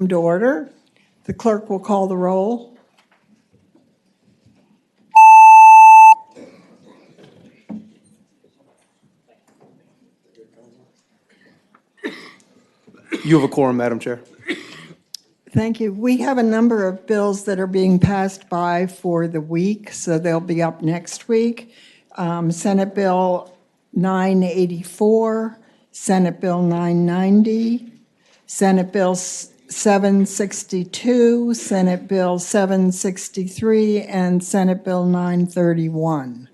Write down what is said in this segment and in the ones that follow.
To order. The clerk will call the roll. You have a quorum, Madam Chair. Thank you. We have a number of bills that are being passed by for the week, so they'll be up next week. Senate Bill 984, Senate Bill 990, Senate Bill 762, Senate Bill 763, and Senate Bill 931.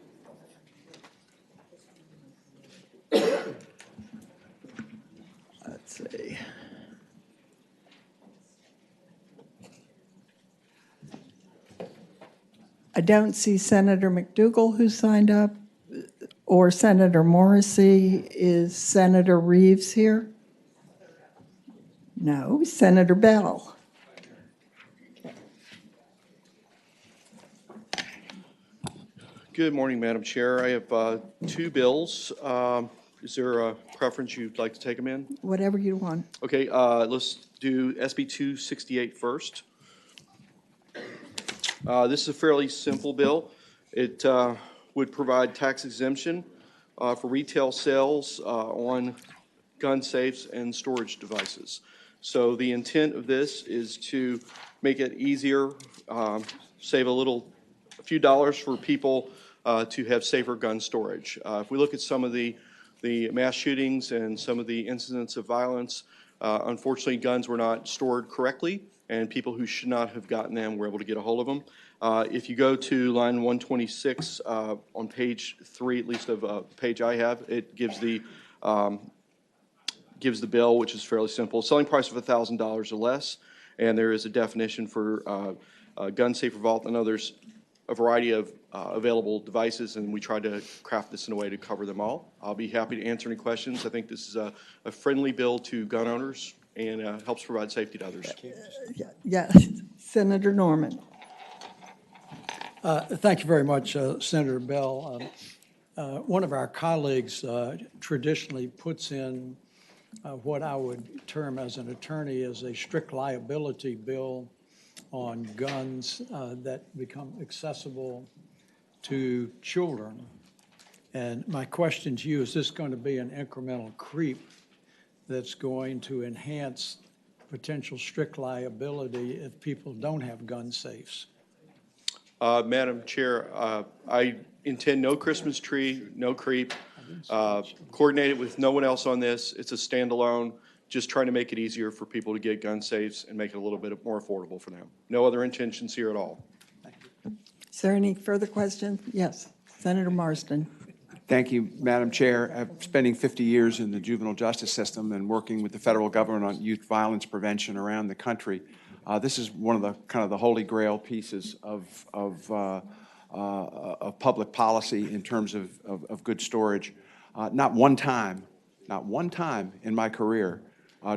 Let's see. I don't see Senator McDougal who signed up, or Senator Morrissey. Is Senator Reeves here? No. Senator Bell? Good morning, Madam Chair. I have two bills. Is there a preference you'd like to take them in? Whatever you want. Okay, let's do SB 268 first. This is a fairly simple bill. It would provide tax exemption for retail sales on gun safes and storage devices. So the intent of this is to make it easier, save a few dollars for people to have safer gun storage. If we look at some of the mass shootings and some of the incidents of violence, unfortunately guns were not stored correctly, and people who should not have gotten them were able to get a hold of them. If you go to line 126 on page 3, at least of the page I have, it gives the bill, which is fairly simple. Selling price of $1,000 or less, and there is a definition for gun safe vault. I know there's a variety of available devices, and we tried to craft this in a way to cover them all. I'll be happy to answer any questions. I think this is a friendly bill to gun owners and helps provide safety to others. Yeah. Senator Norman. Thank you very much, Senator Bell. One of our colleagues traditionally puts in what I would term as an attorney as a strict liability bill on guns that become accessible to children. And my question to you, is this going to be an incremental creep that's going to enhance potential strict liability if people don't have gun safes? Madam Chair, I intend no Christmas tree, no creep, coordinated with no one else on this. It's a standalone, just trying to make it easier for people to get gun safes and make it a little bit more affordable for them. No other intentions here at all. Is there any further questions? Yes. Senator Marsden. Thank you, Madam Chair. I'm spending 50 years in the juvenile justice system and working with the federal government on youth violence prevention around the country. This is one of the kind of the holy grail pieces of public policy in terms of good storage. Not one time in my career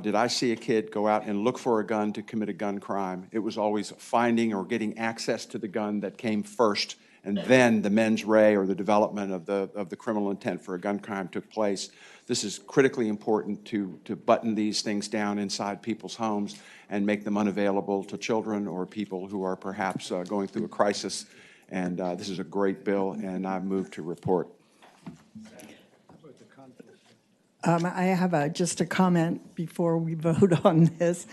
did I see a kid go out and look for a gun to commit a gun crime. It was always finding or getting access to the gun that came first, and then the mens rea or the development of the criminal intent for a gun crime took place. This is critically important to button these things down inside people's homes and make them unavailable to children or people who are perhaps going through a crisis. And this is a great bill, and I move to report. I have just a comment before we vote on this.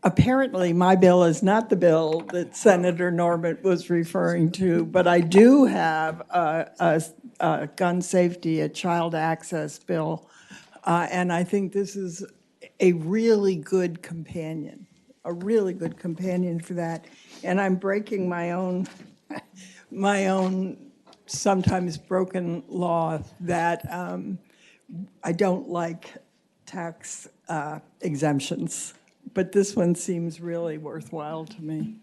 Apparently, my bill is not the bill that Senator Norman was referring to, but I do have a gun safety, a child access bill, and I think this is a really good companion for that. And I'm breaking my own sometimes broken law that I don't like tax exemptions. But this one seems really worthwhile to me.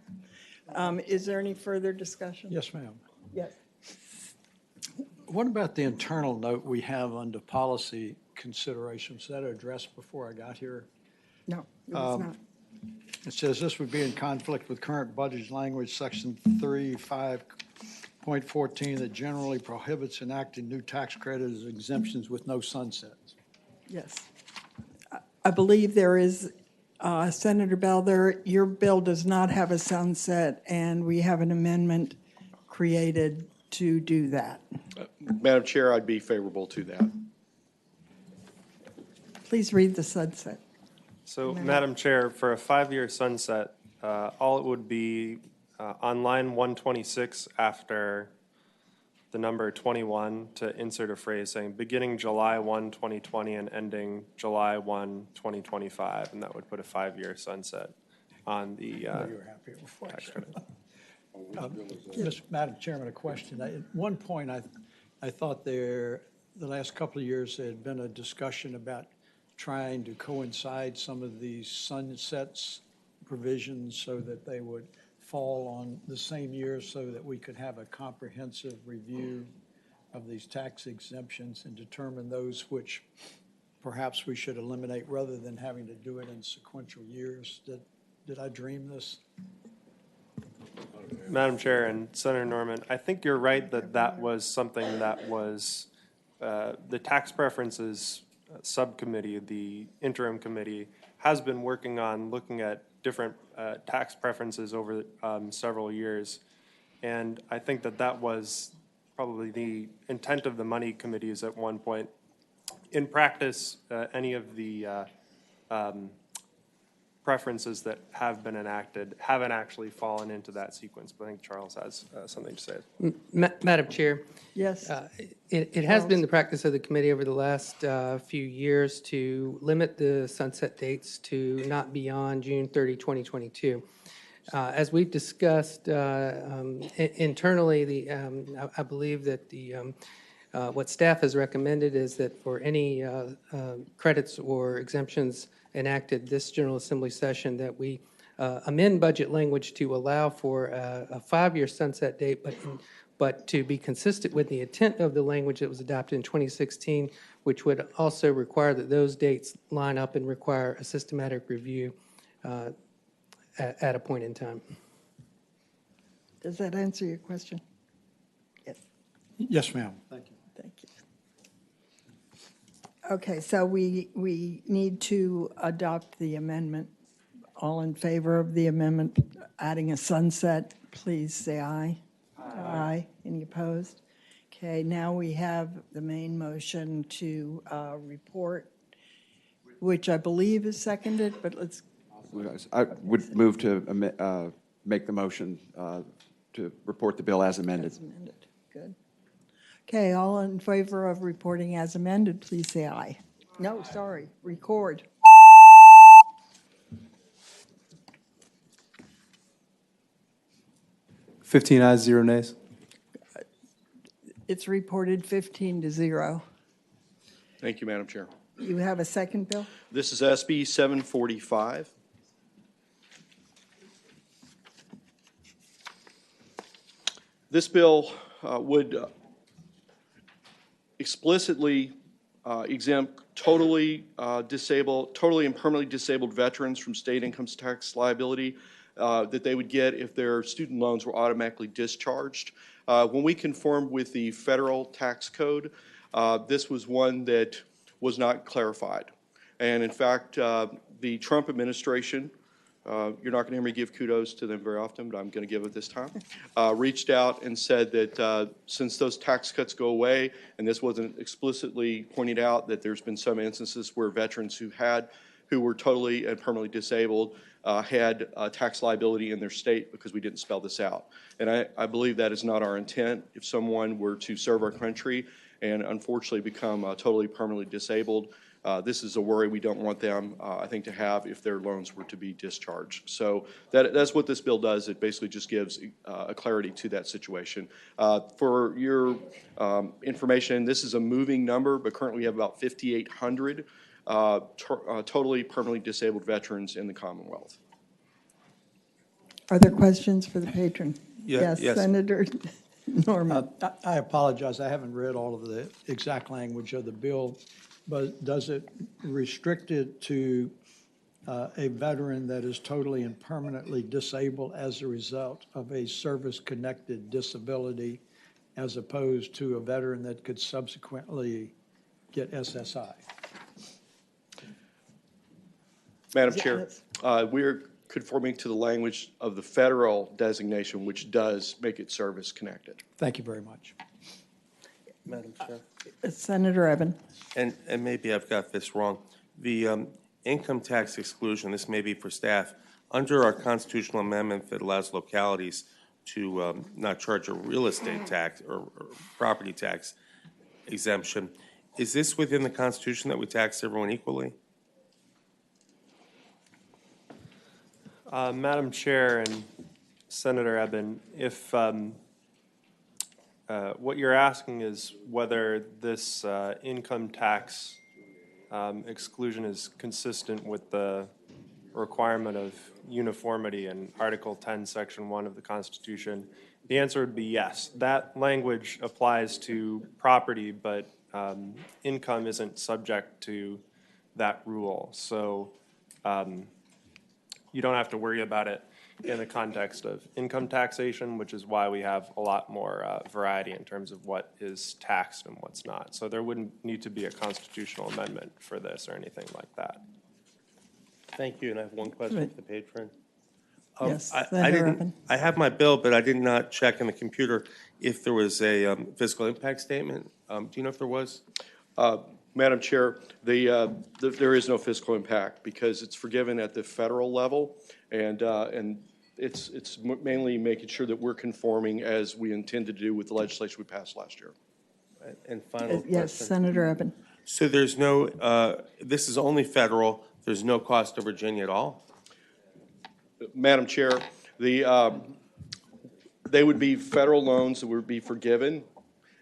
Is there any further discussion? Yes, ma'am. Yes. What about the internal note we have under policy considerations? Was that addressed before I got here? No, it was not. It says this would be in conflict with current budget language, section 35.14, that generally prohibits enacting new tax credits as exemptions with no sunsets. Yes. I believe there is Senator Bell, your bill does not have a sunset, and we have an amendment created to do that. Madam Chair, I'd be favorable to that. Please read the sunset. So, Madam Chair, for a 5-year sunset, all it would be on line 126 after the number 21 to insert a phrase saying beginning July 1, 2020 and ending July 1, 2025, and that would put a 5-year sunset on the You were happy before. tax credit. Madam Chairman, a question. At one point, I thought the last couple of years, there had been a discussion about trying to coincide some of these sunsets provisions so that they would fall on the same year so that we could have a comprehensive review of these tax exemptions and determine those which perhaps we should eliminate rather than having to do it in sequential years. Did I dream this? Madam Chair and Senator Norman, I think you're right that that was something that was the tax preferences subcommittee, the interim committee, has been working on looking at different tax preferences over several years. And I think that that was probably the intent of the money committees at one point. In practice, any of the preferences that have been enacted haven't actually fallen into that sequence, but I think Charles has something to say. Madam Chair, Yes, it has been the practice of the committee over the last few years to limit the sunset dates to not beyond June 30, 2022. As we've discussed internally, I believe that what staff has recommended is that for any credits or exemptions enacted this General Assembly session, that we amend budget language to allow for a 5-year sunset date, but to be consistent with the intent of the language that was adopted in 2016, which would also require that those dates line up and require a systematic review at a point in time. does that answer your question? Yes, Yes, ma'am. Thank you. thank you. Okay, so we need to adopt the amendment. All in favor of the amendment, adding a sunset, please say aye. Aye. Any opposed? Okay, now we have the main motion to report, which I believe is seconded, but let's, I would move to make the motion to report the bill as amended. as amended. Good. Okay, all in favor of reporting as amended, please say aye. No, sorry, record. 15 ayes, 0 nays. It's reported 15-0. Thank you, Madam Chair. You have a second, Bill? This is SB 745. This bill would explicitly exempt totally and permanently disabled veterans from state income tax liability that they would get if their student loans were automatically discharged. When we conformed with the federal tax code, this was one that was not clarified. And in fact, the Trump administration, you're not going to hear me give kudos to them very often, but I'm going to give it this time, reached out and said that since those tax cuts go away, and this wasn't explicitly pointed out, that there's been some instances where veterans who were totally and permanently disabled had tax liability in their state because we didn't spell this out. And I believe that is not our intent. If someone were to serve our country and unfortunately become totally permanently disabled, this is a worry we don't want them, I think, to have if their loans were to be discharged. So that's what this bill does. It basically just gives a clarity to that situation. For your information, this is a moving number, but currently we have about 5,800 totally permanently disabled veterans in the Commonwealth. Are there questions for the patron? Yes. Senator Norman. I apologize, I haven't read all of the exact language of the bill, but does it restrict it to a veteran that is totally and permanently disabled as a result of a service-connected disability, as opposed to a veteran that could subsequently get SSI? Madam Chair, Yes. we're conforming to the language of the federal designation, which does make it service-connected. Thank you very much. Madam Chair, Senator Eben. and maybe I've got this wrong. The income tax exclusion, this may be for staff, under our constitutional amendment that allows localities to not charge a real estate tax or property tax exemption, is this within the Constitution that we tax everyone equally? Madam Chair and Senator Eben, if what you're asking is whether this income tax exclusion is consistent with the requirement of uniformity in Article 10, Section 1 of the Constitution, the answer would be yes. That language applies to property, but income isn't subject to that rule. So you don't have to worry about it in the context of income taxation, which is why we have a lot more variety in terms of what is taxed and what's not. So there wouldn't need to be a constitutional amendment for this or anything like that. Thank you, and I have one question for the patron. Yes, I Senator Eben. didn't, I have my bill, but I did not check in the computer if there was a fiscal impact statement. Do you know if there was? Madam Chair, there is no fiscal impact because it's forgiven at the federal level, and it's mainly making sure that we're conforming as we intended to do with the legislation we passed last year. And final question. Yes, Senator Eben. So there's no, this is only federal, there's no cost to Virginia at all? Madam Chair, they would be federal loans that would be forgiven,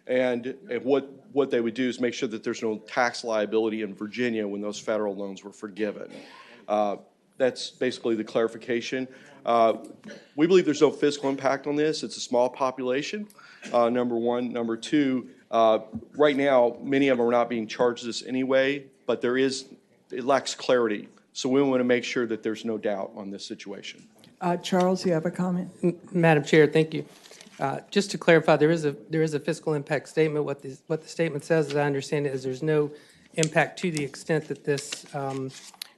and what they would do is make sure that there's no tax liability in Virginia when those federal loans were forgiven. That's basically the clarification. We believe there's no fiscal impact on this. It's a small population, number one. Number two, right now, many of them are not being charged this anyway, but it lacks clarity. So we want to make sure that there's no doubt on this situation. Charles, you have a comment? Madam Chair, thank you. Just to clarify, there is a fiscal impact statement. What the statement says, as I understand it, is there's no impact to the extent that this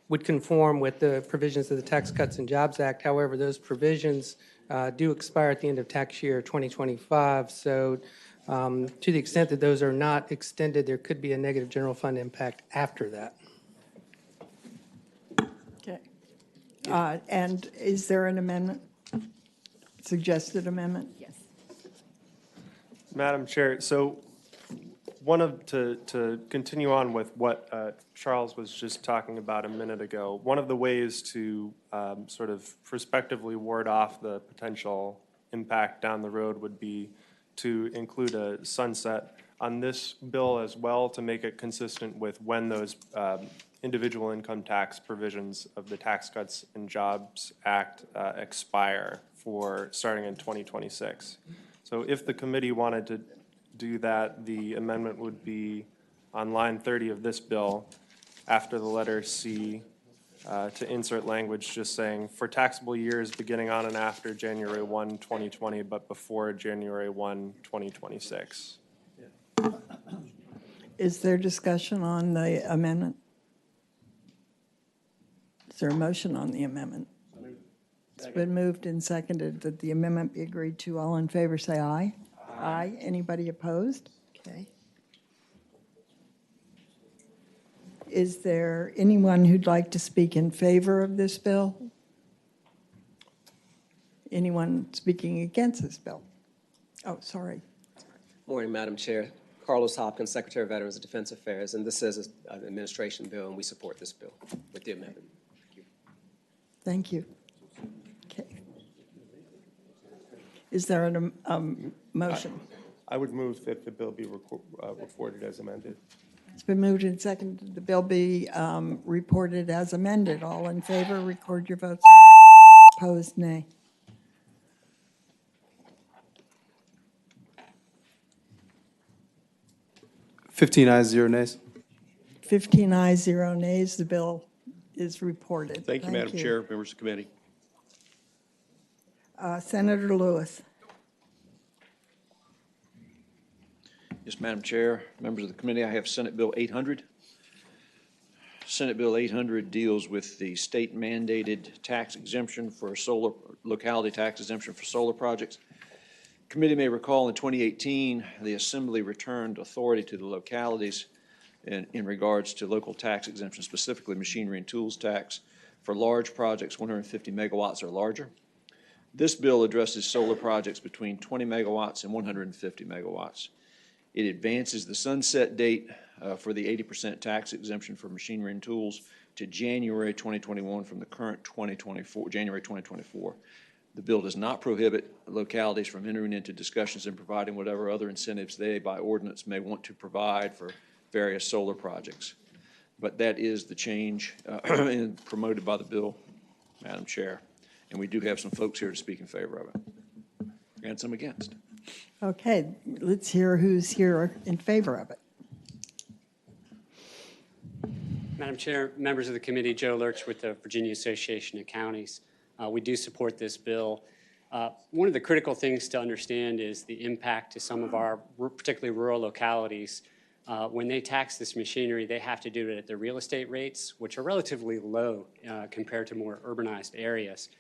would conform with the provisions of the Tax Cuts and Jobs Act. However, those provisions do expire at the end of tax year 2025. So to the extent that those are not extended, there could be a negative general fund impact after that. Okay. And is there an amendment? Suggested amendment? Yes. Madam Chair, so to continue on with what Charles was just talking about a minute ago, one of the ways to sort of prospectively ward off the potential impact down the road would be to include a sunset on this bill as well to make it consistent with when those individual income tax provisions of the Tax Cuts and Jobs Act expire for starting in 2026. So if the committee wanted to do that, the amendment would be on line 30 of this bill after the letter C to insert language just saying for taxable years beginning on and after January 1, 2020, but before January 1, 2026. Is there discussion on the amendment? Is there a motion on the amendment? It's been moved and seconded that the amendment be agreed to. All in favor, say aye. Aye. Anybody opposed? Okay. Is there anyone who'd like to speak in favor of this bill? Anyone speaking against this bill? Oh, sorry. Morning, Madam Chair. Carlos Hopkins, Secretary of Veterans and Defense Affairs, and this is an administration bill, and we support this bill with the amendment. Thank you. Okay. Is there a motion? I would move that the bill be reported as amended. It's been moved and seconded. The bill be reported as amended. All in favor, record your votes. Opposed, nay. Fifteen ayes, 0 nays. 15 ayes, 0 nays. The bill is reported. Thank you, Madam Chair, members of the committee. Senator Lewis. Yes, Madam Chair, members of the committee, I have Senate Bill 800. Senate Bill 800 deals with the state mandated tax exemption for solar, locality tax exemption for solar projects. Committee may recall in 2018, the Assembly returned authority to the localities in regards to local tax exemption, specifically machinery and tools tax for large projects 150 megawatts or larger. This bill addresses solar projects between 20 megawatts and 150 megawatts. It advances the sunset date for the 80% tax exemption for machinery and tools to January 2021 from the current January 2024. The bill does not prohibit localities from entering into discussions and providing whatever other incentives they, by ordinance, may want to provide for various solar projects. But that is the change promoted by the bill, Madam Chair. And we do have some folks here to speak in favor of it, and some against. Okay, let's hear who's here in favor of it. Madam Chair, members of the committee, Joe Lurch with the Virginia Association of Counties. We do support this bill. One of the critical things to understand is the impact to some of our particularly rural localities. When they tax this machinery, they have to do it at the real estate rates, which are relatively low compared to more urbanized areas.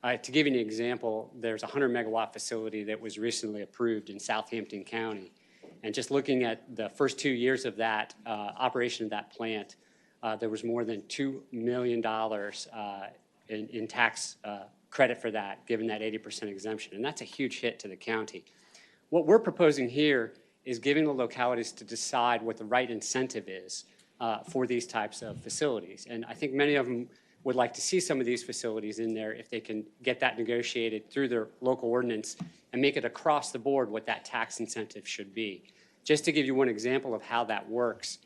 To give you an example, there's a 100-megawatt facility that was recently approved in Southampton County. And just looking at the first 2 years of that operation of that plant, there was more than $2 million in tax credit for that, given that 80% exemption. And that's a huge hit to the county. What we're proposing here is giving the localities to decide what the right incentive is for these types of facilities. And I think many of them would like to see some of these facilities in there if they can get that negotiated through their local ordinance and make it across the board what that tax incentive should be. Just to give you one example of how that works,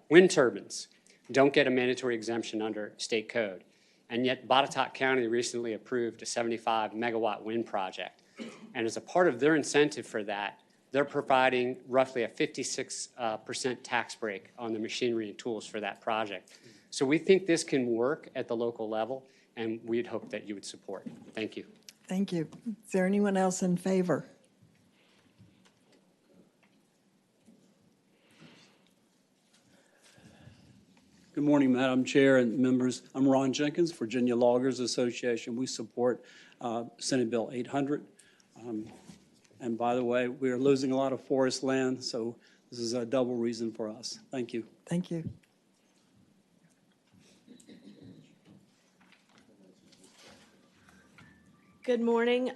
wind turbines don't get a mandatory exemption under state code. And yet Botetourt County recently approved a 75-megawatt wind project. And as a part of their incentive for that, they're providing roughly a 56% tax break on the machinery and tools for that project. So we think this can work at the local level, and we'd hope that you would support. Thank you. Thank you. Is there anyone else in favor? Good morning, Madam Chair and members. I'm Ron Jenkins, Virginia Loggers Association. We support Senate Bill 800. And by the way, we are losing a lot of forest land, so this is a double reason for us. Thank you. Thank you. Good morning,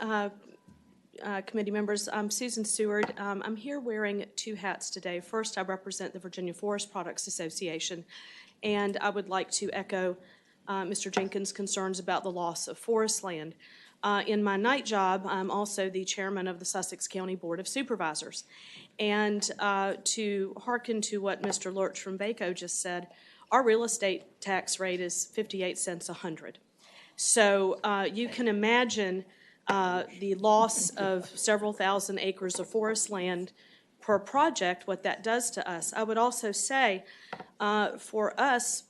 committee members. I'm Susan Seward. I'm here wearing two hats today. First, I represent the Virginia Forest Products Association, and I would like to echo Mr. Jenkins' concerns about the loss of forest land. In my night job, I'm also the chairman of the Sussex County Board of Supervisors. And to hearken to what Mr. Lurch from VACO just said, our real estate tax rate is 58 cents a hundred. So you can imagine the loss of several thousand acres of forest land per project, what that does to us. I would also say for us,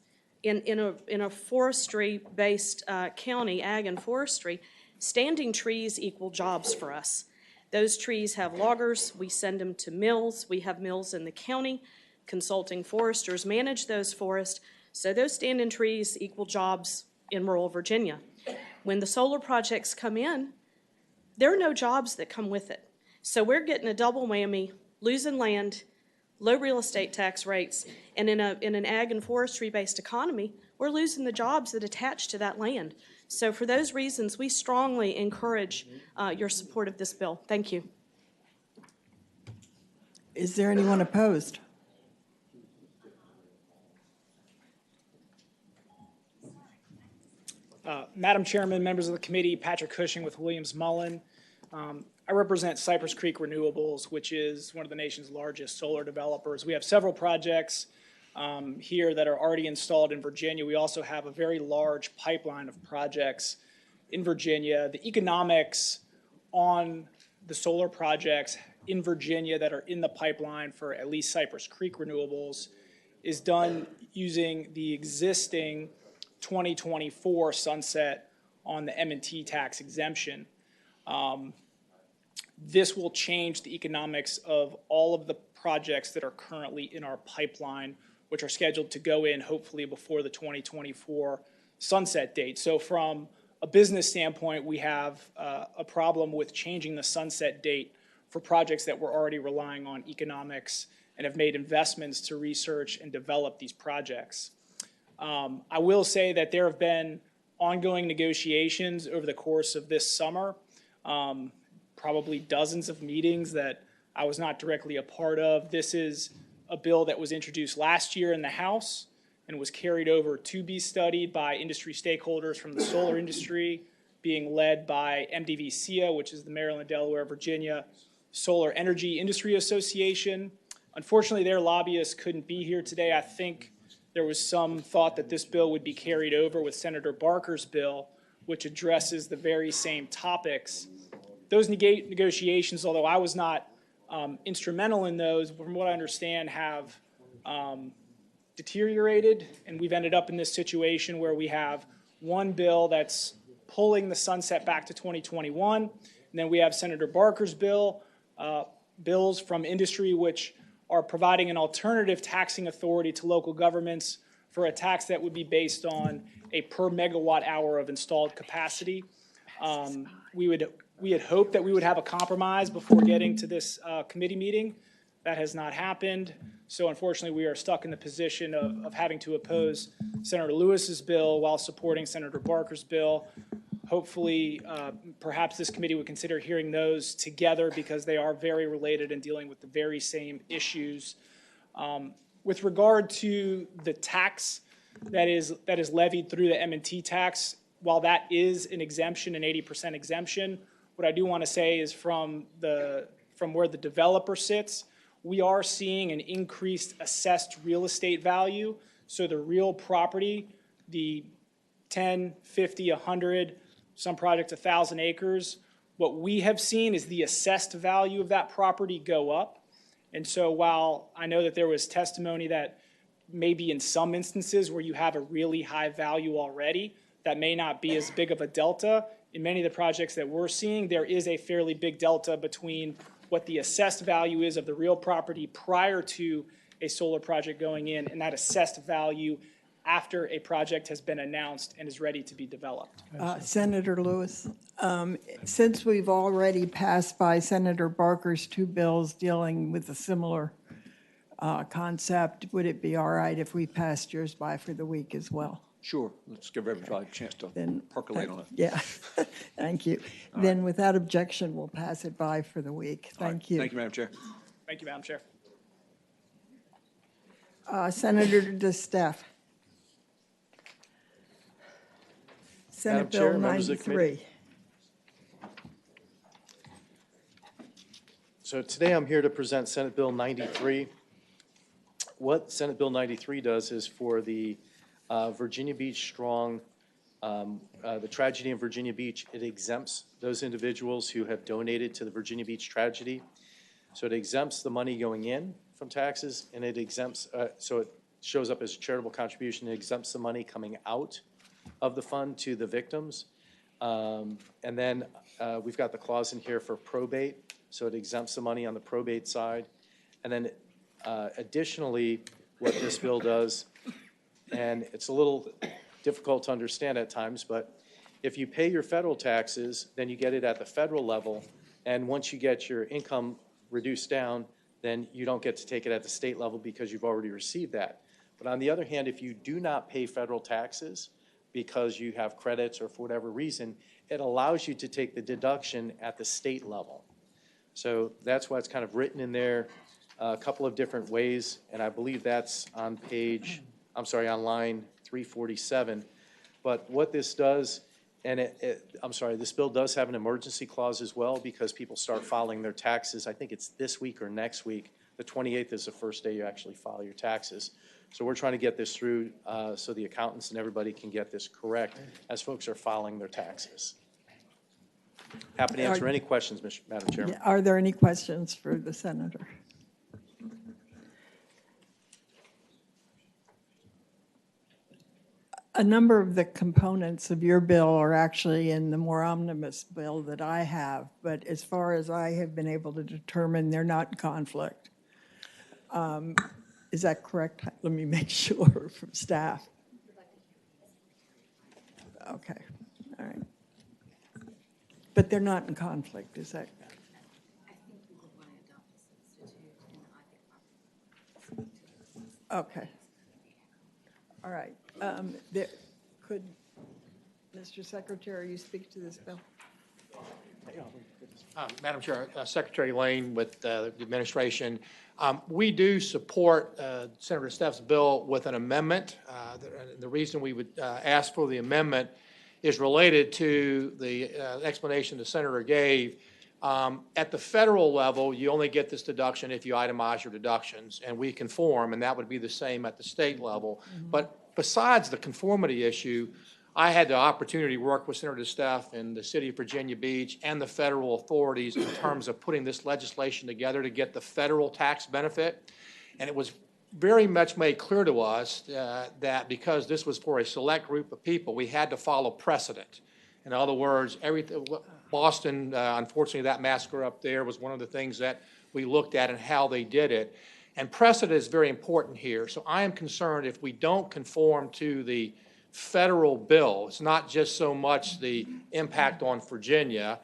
in a forestry-based county, ag and forestry, standing trees equal jobs for us. Those trees have loggers. We send them to mills. We have mills in the county. Consulting foresters manage those forests. So those standing trees equal jobs in rural Virginia. When the solar projects come in, there are no jobs that come with it. So we're getting a double whammy, losing land, low real estate tax rates, and in an ag and forestry-based economy, we're losing the jobs that attach to that land. So for those reasons, we strongly encourage your support of this bill. Thank you. Is there anyone opposed? Madam Chairman, members of the committee, Patrick Cushing with Williams Mullen. I represent Cypress Creek Renewables, which is one of the nation's largest solar developers. We have several projects here that are already installed in Virginia. We also have a very large pipeline of projects in Virginia. The economics on the solar projects in Virginia that are in the pipeline for at least Cypress Creek Renewables is done using the existing 2024 sunset on the M&T tax exemption. This will change the economics of all of the projects that are currently in our pipeline which are scheduled to go in hopefully before the 2024 sunset date. So from a business standpoint, we have a problem with changing the sunset date for projects that we're already relying on economics and have made investments to research and develop these projects. I will say that there have been ongoing negotiations over the course of this summer, probably dozens of meetings that I was not directly a part of. This is a bill that was introduced last year in the House and was carried over to be studied by industry stakeholders from the solar industry, being led by MDVCIA, which is the Maryland, Delaware, Virginia Solar Energy Industry Association. Unfortunately, their lobbyists couldn't be here today. I think there was some thought that this bill would be carried over with Senator Barker's bill, which addresses the very same topics. Those negotiations, although I was not instrumental in those, from what I understand, have deteriorated, and we've ended up in this situation where we have one bill that's pulling the sunset back to 2021, and then we have Senator Barker's bills from industry which are providing an alternative taxing authority to local governments for a tax that would be based on a per megawatt hour of installed capacity. We had hoped that we would have a compromise before getting to this committee meeting. That has not happened. So unfortunately, we are stuck in the position of having to oppose Senator Lewis's bill while supporting Senator Barker's bill. Hopefully, perhaps this committee would consider hearing those together because they are very related and dealing with the very same issues. With regard to the tax that is levied through the M&T tax, while that is an exemption, an 80% exemption, what I do want to say is from where the developer sits, we are seeing an increased assessed real estate value. So the real property, the 10, 50, 100, some projects 1,000 acres, what we have seen is the assessed value of that property go up. And so while I know that there was testimony that maybe in some instances where you have a really high value already, that may not be as big of a delta. In many of the projects that we're seeing, there is a fairly big delta between what the assessed value is of the real property prior to a solar project going in and that assessed value after a project has been announced and is ready to be developed. Senator Lewis, since we've already passed by Senator Barker's two bills dealing with a similar concept, would it be all right if we passed yours by for the week as well? Sure. Let's give everybody a chance to percolate on it. Yeah, thank you. Then without objection, we'll pass it by for the week. Thank you. Thank you, Madam Chair. Thank you, Madam Chair. Senator DeStaff. Senate Bill Chair, members of the 93. So today I'm here to present Senate Bill 93. What Senate Bill 93 does is for the Virginia Beach Strong, the tragedy in Virginia Beach, it exempts those individuals who have donated to the Virginia Beach tragedy. So it exempts the money going in from taxes, and it exempts, so it shows up as a charitable contribution. It exempts the money coming out of the fund to the victims. And then we've got the clause in here for probate, so it exempts the money on the probate side. And then additionally, what this bill does, and it's a little difficult to understand at times, but if you pay your federal taxes, then you get it at the federal level, and once you get your income reduced down, then you don't get to take it at the state level because you've already received that. But on the other hand, if you do not pay federal taxes because you have credits or for whatever reason, it allows you to take the deduction at the state level. So that's why it's kind of written in there a couple of different ways, and I believe that's on on line 347. But what this does, and this bill does have an emergency clause as well because people start filing their taxes. I think it's this week or next week. The 28th is the first day you actually file your taxes. So we're trying to get this through so the accountants and everybody can get this correct as folks are filing their taxes. Happy to answer any questions, Madam Chairman. Are there any questions for the senator? A number of the components of your bill are actually in the more omnibus bill that I have, but as far as I have been able to determine, they're not in conflict. Is that correct? Let me make sure from staff. Okay, all right. But they're not in conflict, is that? Okay. All right. Could, Mr. Secretary, you speak to this bill? Madam Chair, Secretary Lane with the administration. We do support Senator Steff's bill with an amendment. The reason we would ask for the amendment is related to the explanation the Senator gave. At the federal level, you only get this deduction if you itemize your deductions, and we conform, and that would be the same at the state level. But besides the conformity issue, I had the opportunity to work with Senator Steff in the city of Virginia Beach and the federal authorities in terms of putting this legislation together to get the federal tax benefit. And it was very much made clear to us that because this was for a select group of people, we had to follow precedent. In other words, Boston, unfortunately, that massacre up there was one of the things that we looked at and how they did it. And precedent is very important here. So I am concerned if we don't conform to the federal bill, it's not just so much the impact on Virginia,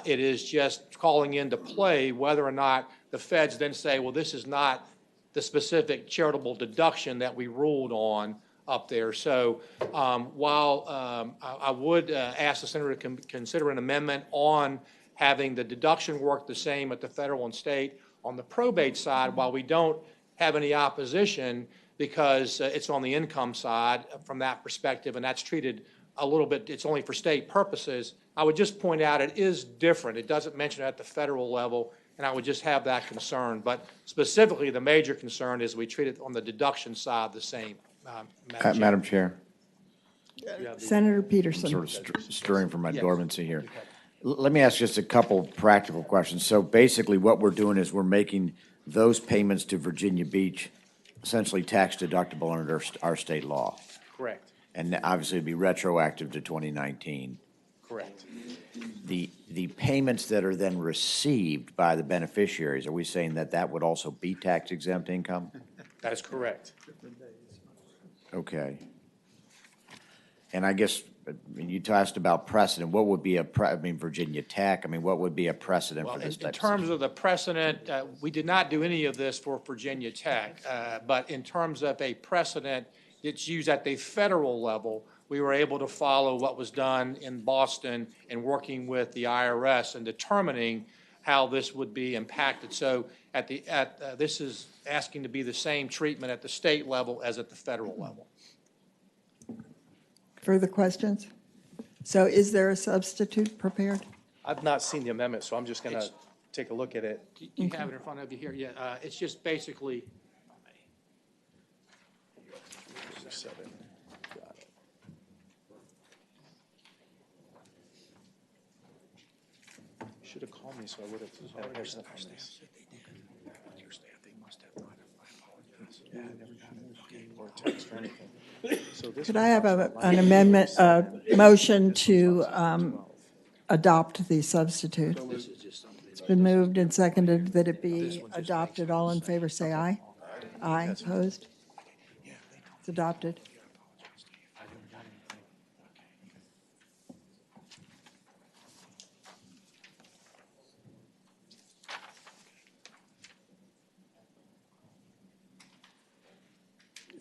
it is just calling into play whether or not the feds then say, well, this is not the specific charitable deduction that we ruled on up there. So while I would ask the Senator to consider an amendment on having the deduction work the same at the federal and state, on the probate side, while we don't have any opposition because it's on the income side from that perspective, and that's treated a little bit, it's only for state purposes, I would just point out it is different. It doesn't mention it at the federal level, and I would just have that concern. But specifically, the major concern is we treat it on the deduction side the same. Madam Chair. Senator Peterson. Sort of stirring from my dormancy here. Let me ask just a couple practical questions. So basically what we're doing is we're making those payments to Virginia Beach essentially tax deductible under our state law. Correct. And obviously it'd be retroactive to 2019. Correct. The payments that are then received by the beneficiaries, are we saying that that would also be tax exempt income? That is correct. Okay. And I guess, you asked about precedent. What would be Virginia Tech, what would be a precedent for this type of In terms of the precedent, we did not do any of this for Virginia Tech, but in terms of a precedent that's used at the federal level, we were able to follow what was done in Boston and working with the IRS and determining how this would be impacted. So this is asking to be the same treatment at the state level as at the federal level. Further questions? So is there a substitute prepared? I've not seen the amendment, so I'm just going to take a look at it. Do you have it in front of you here? Yeah, it's just basically. Should have called me, so I would have. Or text or anything. Could I have an amendment, motion to adopt the substitute? It's been moved and seconded that it be adopted. All in favor, say aye. Aye. Opposed? It's adopted.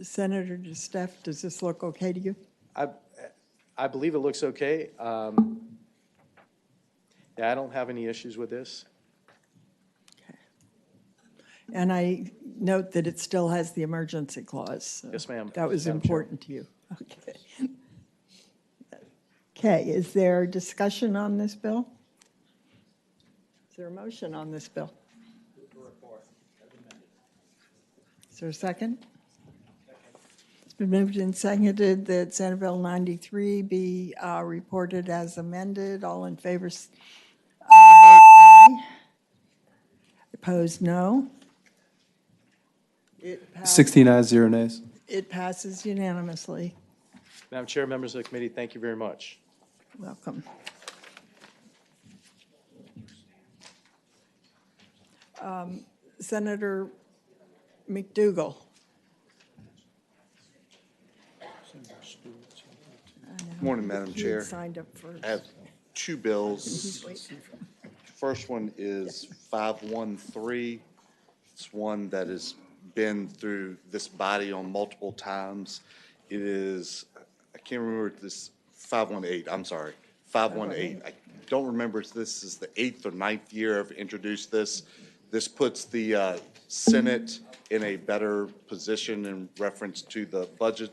Senator Steff, does this look okay to you? I believe it looks okay. Yeah, I don't have any issues with this. Okay. And I note that it still has the emergency clause. So Yes, ma'am. that was Madam Chair. important to you. Okay. Okay, is there discussion on this bill? Is there a motion on this bill? Is there a second? It's been moved and seconded that Senate Bill 93 be reported as amended. All in favor, vote aye. Opposed, no. 16 ayes, 0 nays. It passes unanimously. Madam Chair, members of the committee, thank you very much. Welcome. Senator McDougall. Morning, Madam He had Chair. signed up first. I have two bills. Waiting for- First one is 513. It's one that has been through this body on multiple times. It is, I can't remember if this, 518, I'm sorry, 518. I don't remember if this is the 8th or 9th year I've introduced this. This puts the Senate in a better position in reference to the budget,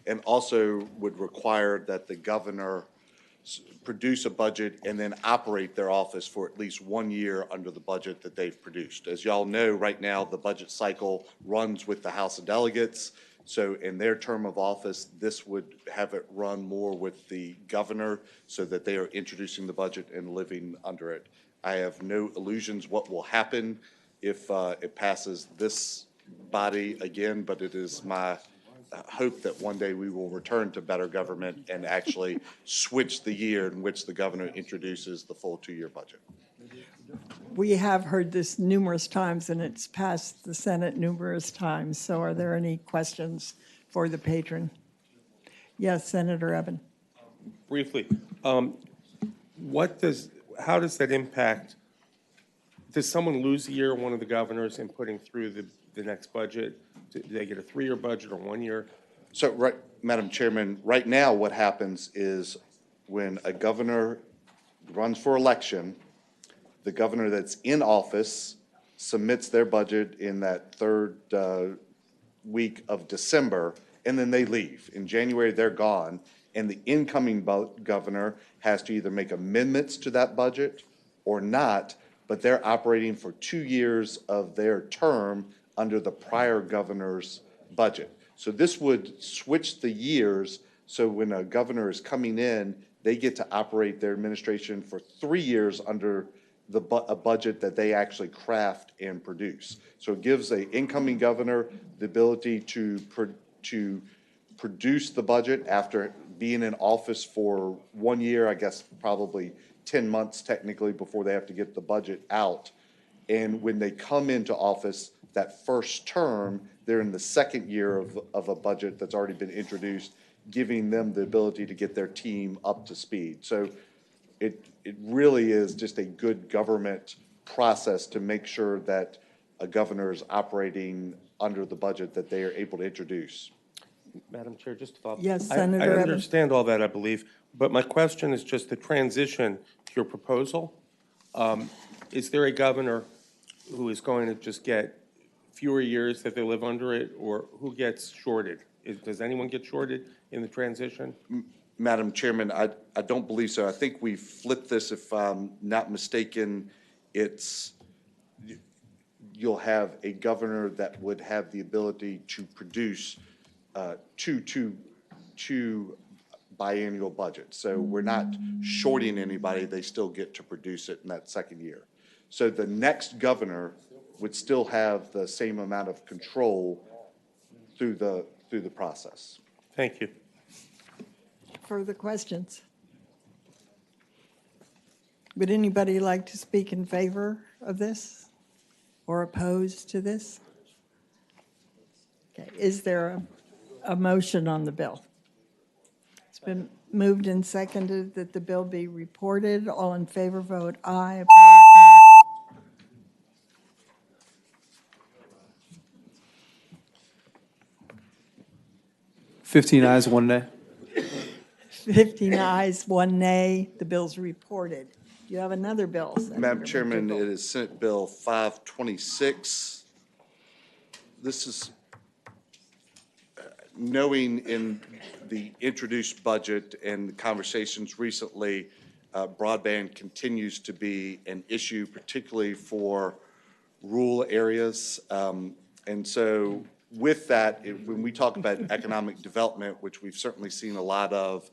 and also would require that the governor produce a budget and then operate their office for at least 1 year under the budget that they've produced. As y'all know, right now, the budget cycle runs with the House of Delegates. So in their term of office, this would have it run more with the governor so that they are introducing the budget and living under it. I have no illusions what will happen if it passes this body again, but it is my hope that one day we will return to better government and actually switch the year in which the governor introduces the full 2-year budget. We have heard this numerous times, and it's passed the Senate numerous times. So are there any questions for the patron? Yes, Senator Eben. Briefly, how does that impact, does someone lose a year, one of the governors, in putting through the next budget? Do they get a 3-year budget or 1 year? So, right, Madam Chairman, right now what happens is when a governor runs for election, the governor that's in office submits their budget in that third week of December, and then they leave. In January, they're gone, and the incoming governor has to either make amendments to that budget or not, but they're operating for 2 years of their term under the prior governor's budget. So this would switch the years, so when a governor is coming in, they get to operate their administration for 3 years under a budget that they actually craft and produce. So it gives an incoming governor the ability to produce the budget after being in office for 1 year, I guess probably 10 months technically before they have to get the budget out. And when they come into office, that first term, they're in the second year of a budget that's already been introduced, giving them the ability to get their team up to speed. So it really is just a good government process to make sure that a governor is operating under the budget that they are able to introduce. Madam Chair, just to follow up. Yes, Senator I Evans. understand all that, I believe, but my question is just the transition to your proposal. Is there a governor who is going to just get fewer years that they live under it, or who gets shorted? Does anyone get shorted in the transition? Madam Chairman, I don't believe so. I think we flipped this, if I'm not mistaken. You'll have a governor that would have the ability to produce two biannual budgets. So we're not shorting anybody. They still get to produce it in that second year. So the next governor would still have the same amount of control through the process. Thank you. Further questions? Would anybody like to speak in favor of this or opposed to this? Okay, is there a motion on the bill? It's been moved and seconded that the bill be reported. All in favor, vote aye. Opposed, no. 15 ayes, 1 nay. 15 ayes, 1 nay. The bill's reported. You have another bill, Senator Madam Chairman, McDougall. it is Senate Bill 526. This is knowing in the introduced budget and the conversations recently, broadband continues to be an issue, particularly for rural areas. And so with that, when we talk about economic development, which we've certainly seen a lot of,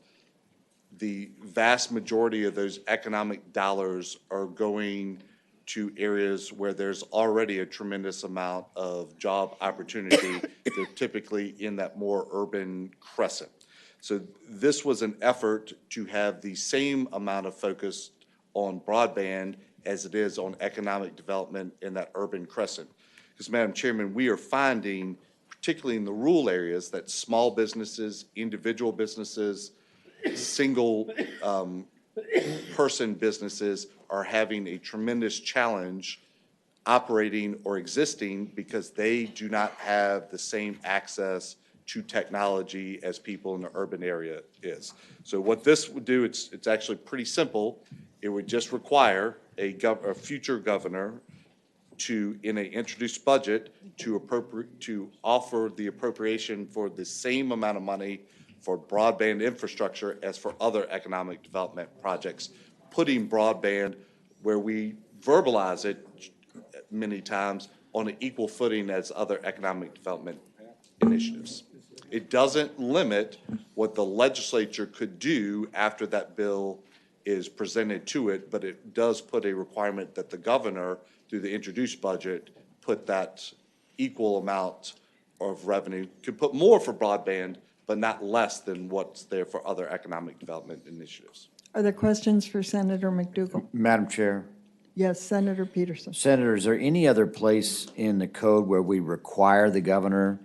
the vast majority of those economic dollars are going to areas where there's already a tremendous amount of job opportunity. They're typically in that more urban crescent. So this was an effort to have the same amount of focus on broadband as it is on economic development in that urban crescent. Because, Madam Chairman, we are finding, particularly in the rural areas, that small businesses, individual businesses, single person businesses are having a tremendous challenge operating or existing because they do not have the same access to technology as people in the urban area is. So what this would do, it's actually pretty simple. It would just require a future governor to, in an introduced budget, to offer the appropriation for the same amount of money for broadband infrastructure as for other economic development projects, putting broadband where we verbalize it many times on an equal footing as other economic development initiatives. It doesn't limit what the legislature could do after that bill is presented to it, but it does put a requirement that the governor, through the introduced budget, put that equal amount of revenue, could put more for broadband, but not less than what's there for other economic development initiatives. Are there questions for Senator McDougal? Madam Chair. Yes, Senator Peterson. Senator, is there any other place in the code where we require the governor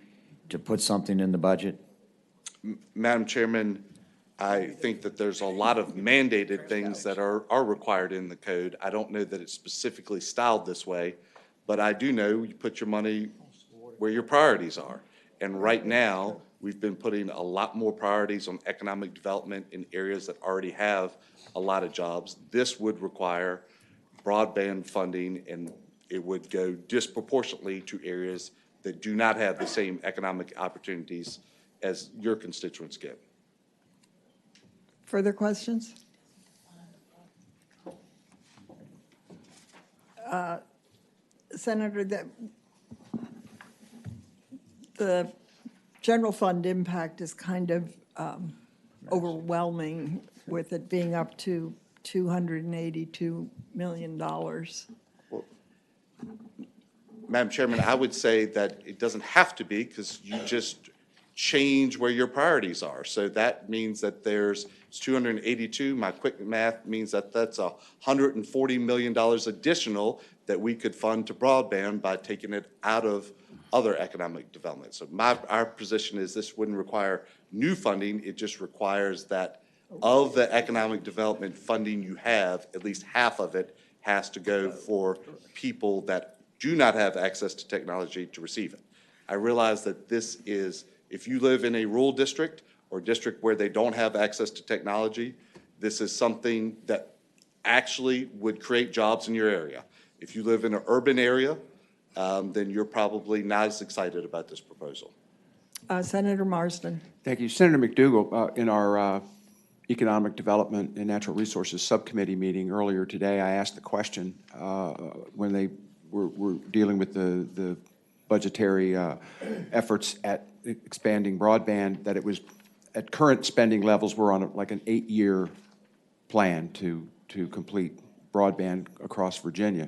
to put something in the budget? Madam Chairman, I think that there's a lot of mandated things that are required in the code. I don't know that it's specifically styled this way, but I do know you put your money where your priorities are. And right now, we've been putting a lot more priorities on economic development in areas that already have a lot of jobs. This would require broadband funding, and it would go disproportionately to areas that do not have the same economic opportunities as your constituents get. Further questions? Senator, the general fund impact is kind of overwhelming with it being up to $282 million. Madam Chairman, I would say that it doesn't have to be, because you just change where your priorities are. So that means that it's 282. My quick math means that that's $140 million additional that we could fund to broadband by taking it out of other economic development. So our position is this wouldn't require new funding. It just requires that of the economic development funding you have, at least half of it has to go for people that do not have access to technology to receive it. I realize that this is, if you live in a rural district or district where they don't have access to technology, this is something that actually would create jobs in your area. If you live in an urban area, then you're probably not as excited about this proposal. Senator Marsden. Thank you. Senator McDougal, in our Economic Development and Natural Resources Subcommittee meeting earlier today, I asked the question when they were dealing with the budgetary efforts at expanding broadband, that it was at current spending levels, we're on like an 8-year plan to complete broadband across Virginia.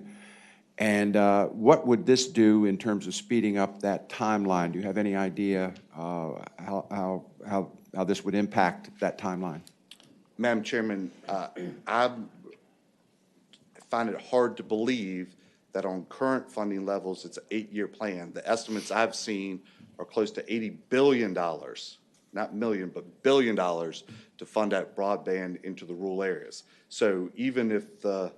And what would this do in terms of speeding up that timeline? Do you have any idea how this would impact that timeline? Madam Chairman, I find it hard to believe that on current funding levels, it's an 8-year plan. The estimates I've seen are close to $80 billion, not million, but $1 billion to fund that broadband into the rural areas. So even if the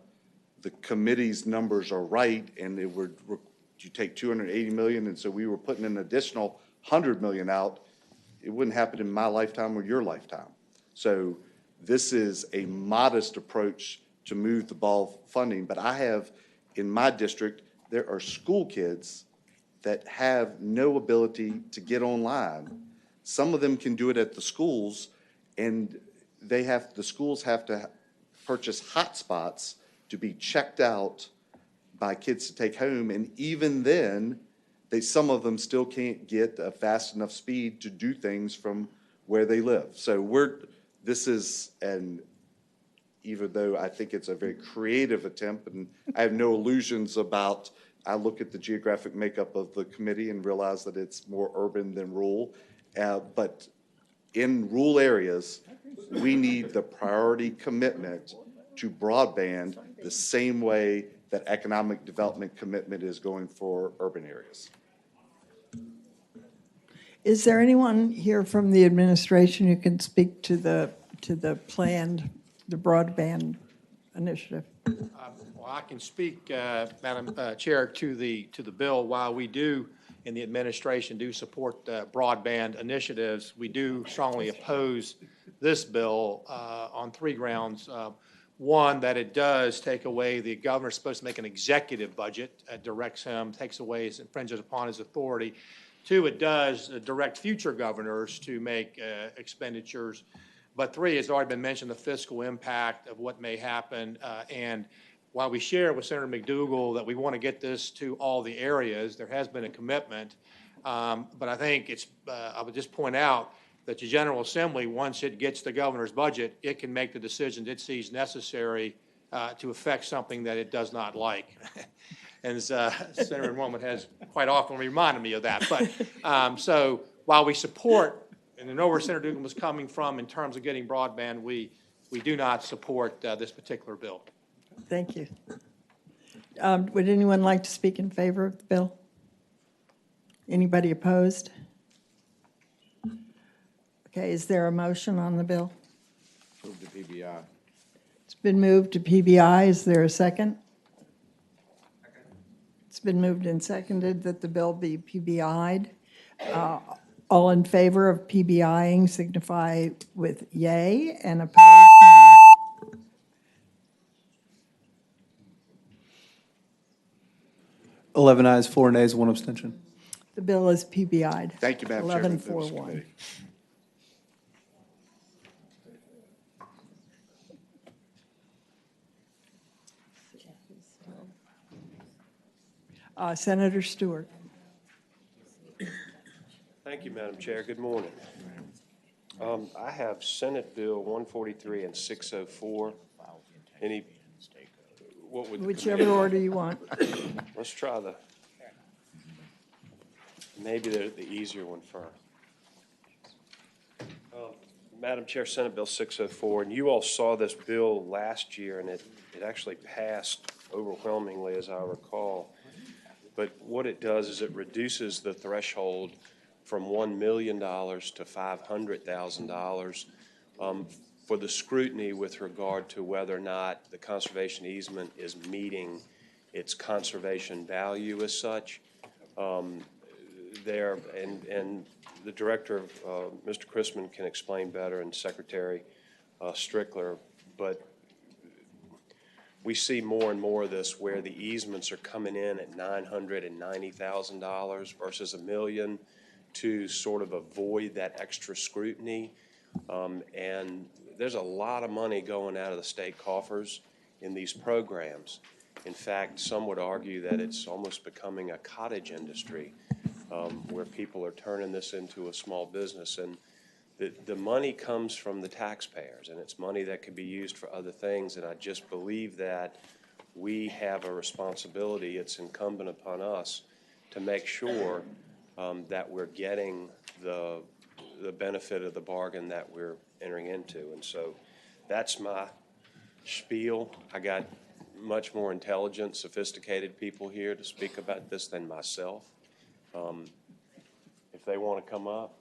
committee's numbers are right, and it would, you take $280 million, and so we were putting an additional $100 million out, it wouldn't happen in my lifetime or your lifetime. So this is a modest approach to move the ball funding. But I have, in my district, there are school kids that have no ability to get online. Some of them can do it at the schools, and the schools have to purchase hotspots to be checked out by kids to take home. And even then, some of them still can't get a fast enough speed to do things from where they live. So this is even though I think it's a very creative attempt, and I have no illusions about, I look at the geographic makeup of the committee and realize that it's more urban than rural. But in rural areas, we need the priority commitment to broadband the same way that economic development commitment is going for urban areas. Is there anyone here from the administration who can speak to the to the broadband initiative? Well, I can speak, Madam Chair, to the bill. While we do, in the administration, do support broadband initiatives, we do strongly oppose this bill on three grounds. One, that it does take away, the governor's supposed to make an executive budget, directs him, takes away, infringes upon his authority. Two, it does direct future governors to make expenditures. But three, it's already been mentioned, the fiscal impact of what may happen. And while we share with Senator McDougal that we want to get this to all the areas, there has been a commitment. But I think it's, I would just point out that the General Assembly, once it gets the governor's budget, it can make the decisions it sees necessary to affect something that it does not like. And Senator Norman has quite often reminded me of that. But so while we support, and I know where Senator Dugan was coming from in terms of getting broadband, we do not support this particular bill. Thank you. Would anyone like to speak in favor of the bill? Anybody opposed? Okay, is there a motion on the bill? Move to PBI. It's been moved to PBI. Is there a second? It's been moved and seconded that the bill be PBI'd. All in favor of PBIing signify with yay, and opposed nay. Eleven ayes, 4 nays, 1 abstention. The bill is PBI'd. Thank you, Madam Chairman, for this 11-4-1. committee. Senator Stewart. Thank you, Madam Chair. Good morning. I have Senate Bill 143 and 604. What would Whichever order you want. Let's try maybe the easier one first. Madam Chair, Senate Bill 604, and you all saw this bill last year, and it actually passed overwhelmingly, as I recall. But what it does is it reduces the threshold from $1 million to $500,000 for the scrutiny with regard to whether or not the conservation easement is meeting its conservation value as such. And the director, Mr. Chrisman, can explain better, and Secretary Strickler, but we see more and more of this where the easements are coming in at $990,000 versus $1 million to sort of avoid that extra scrutiny. And there's a lot of money going out of the state coffers in these programs. In fact, some would argue that it's almost becoming a cottage industry where people are turning this into a small business. And the money comes from the taxpayers, and it's money that could be used for other things. And I just believe that we have a responsibility. It's incumbent upon us to make sure that we're getting the benefit of the bargain that we're entering into. And so that's my spiel. I got much more intelligent, sophisticated people here to speak about this than myself. If they want to come up.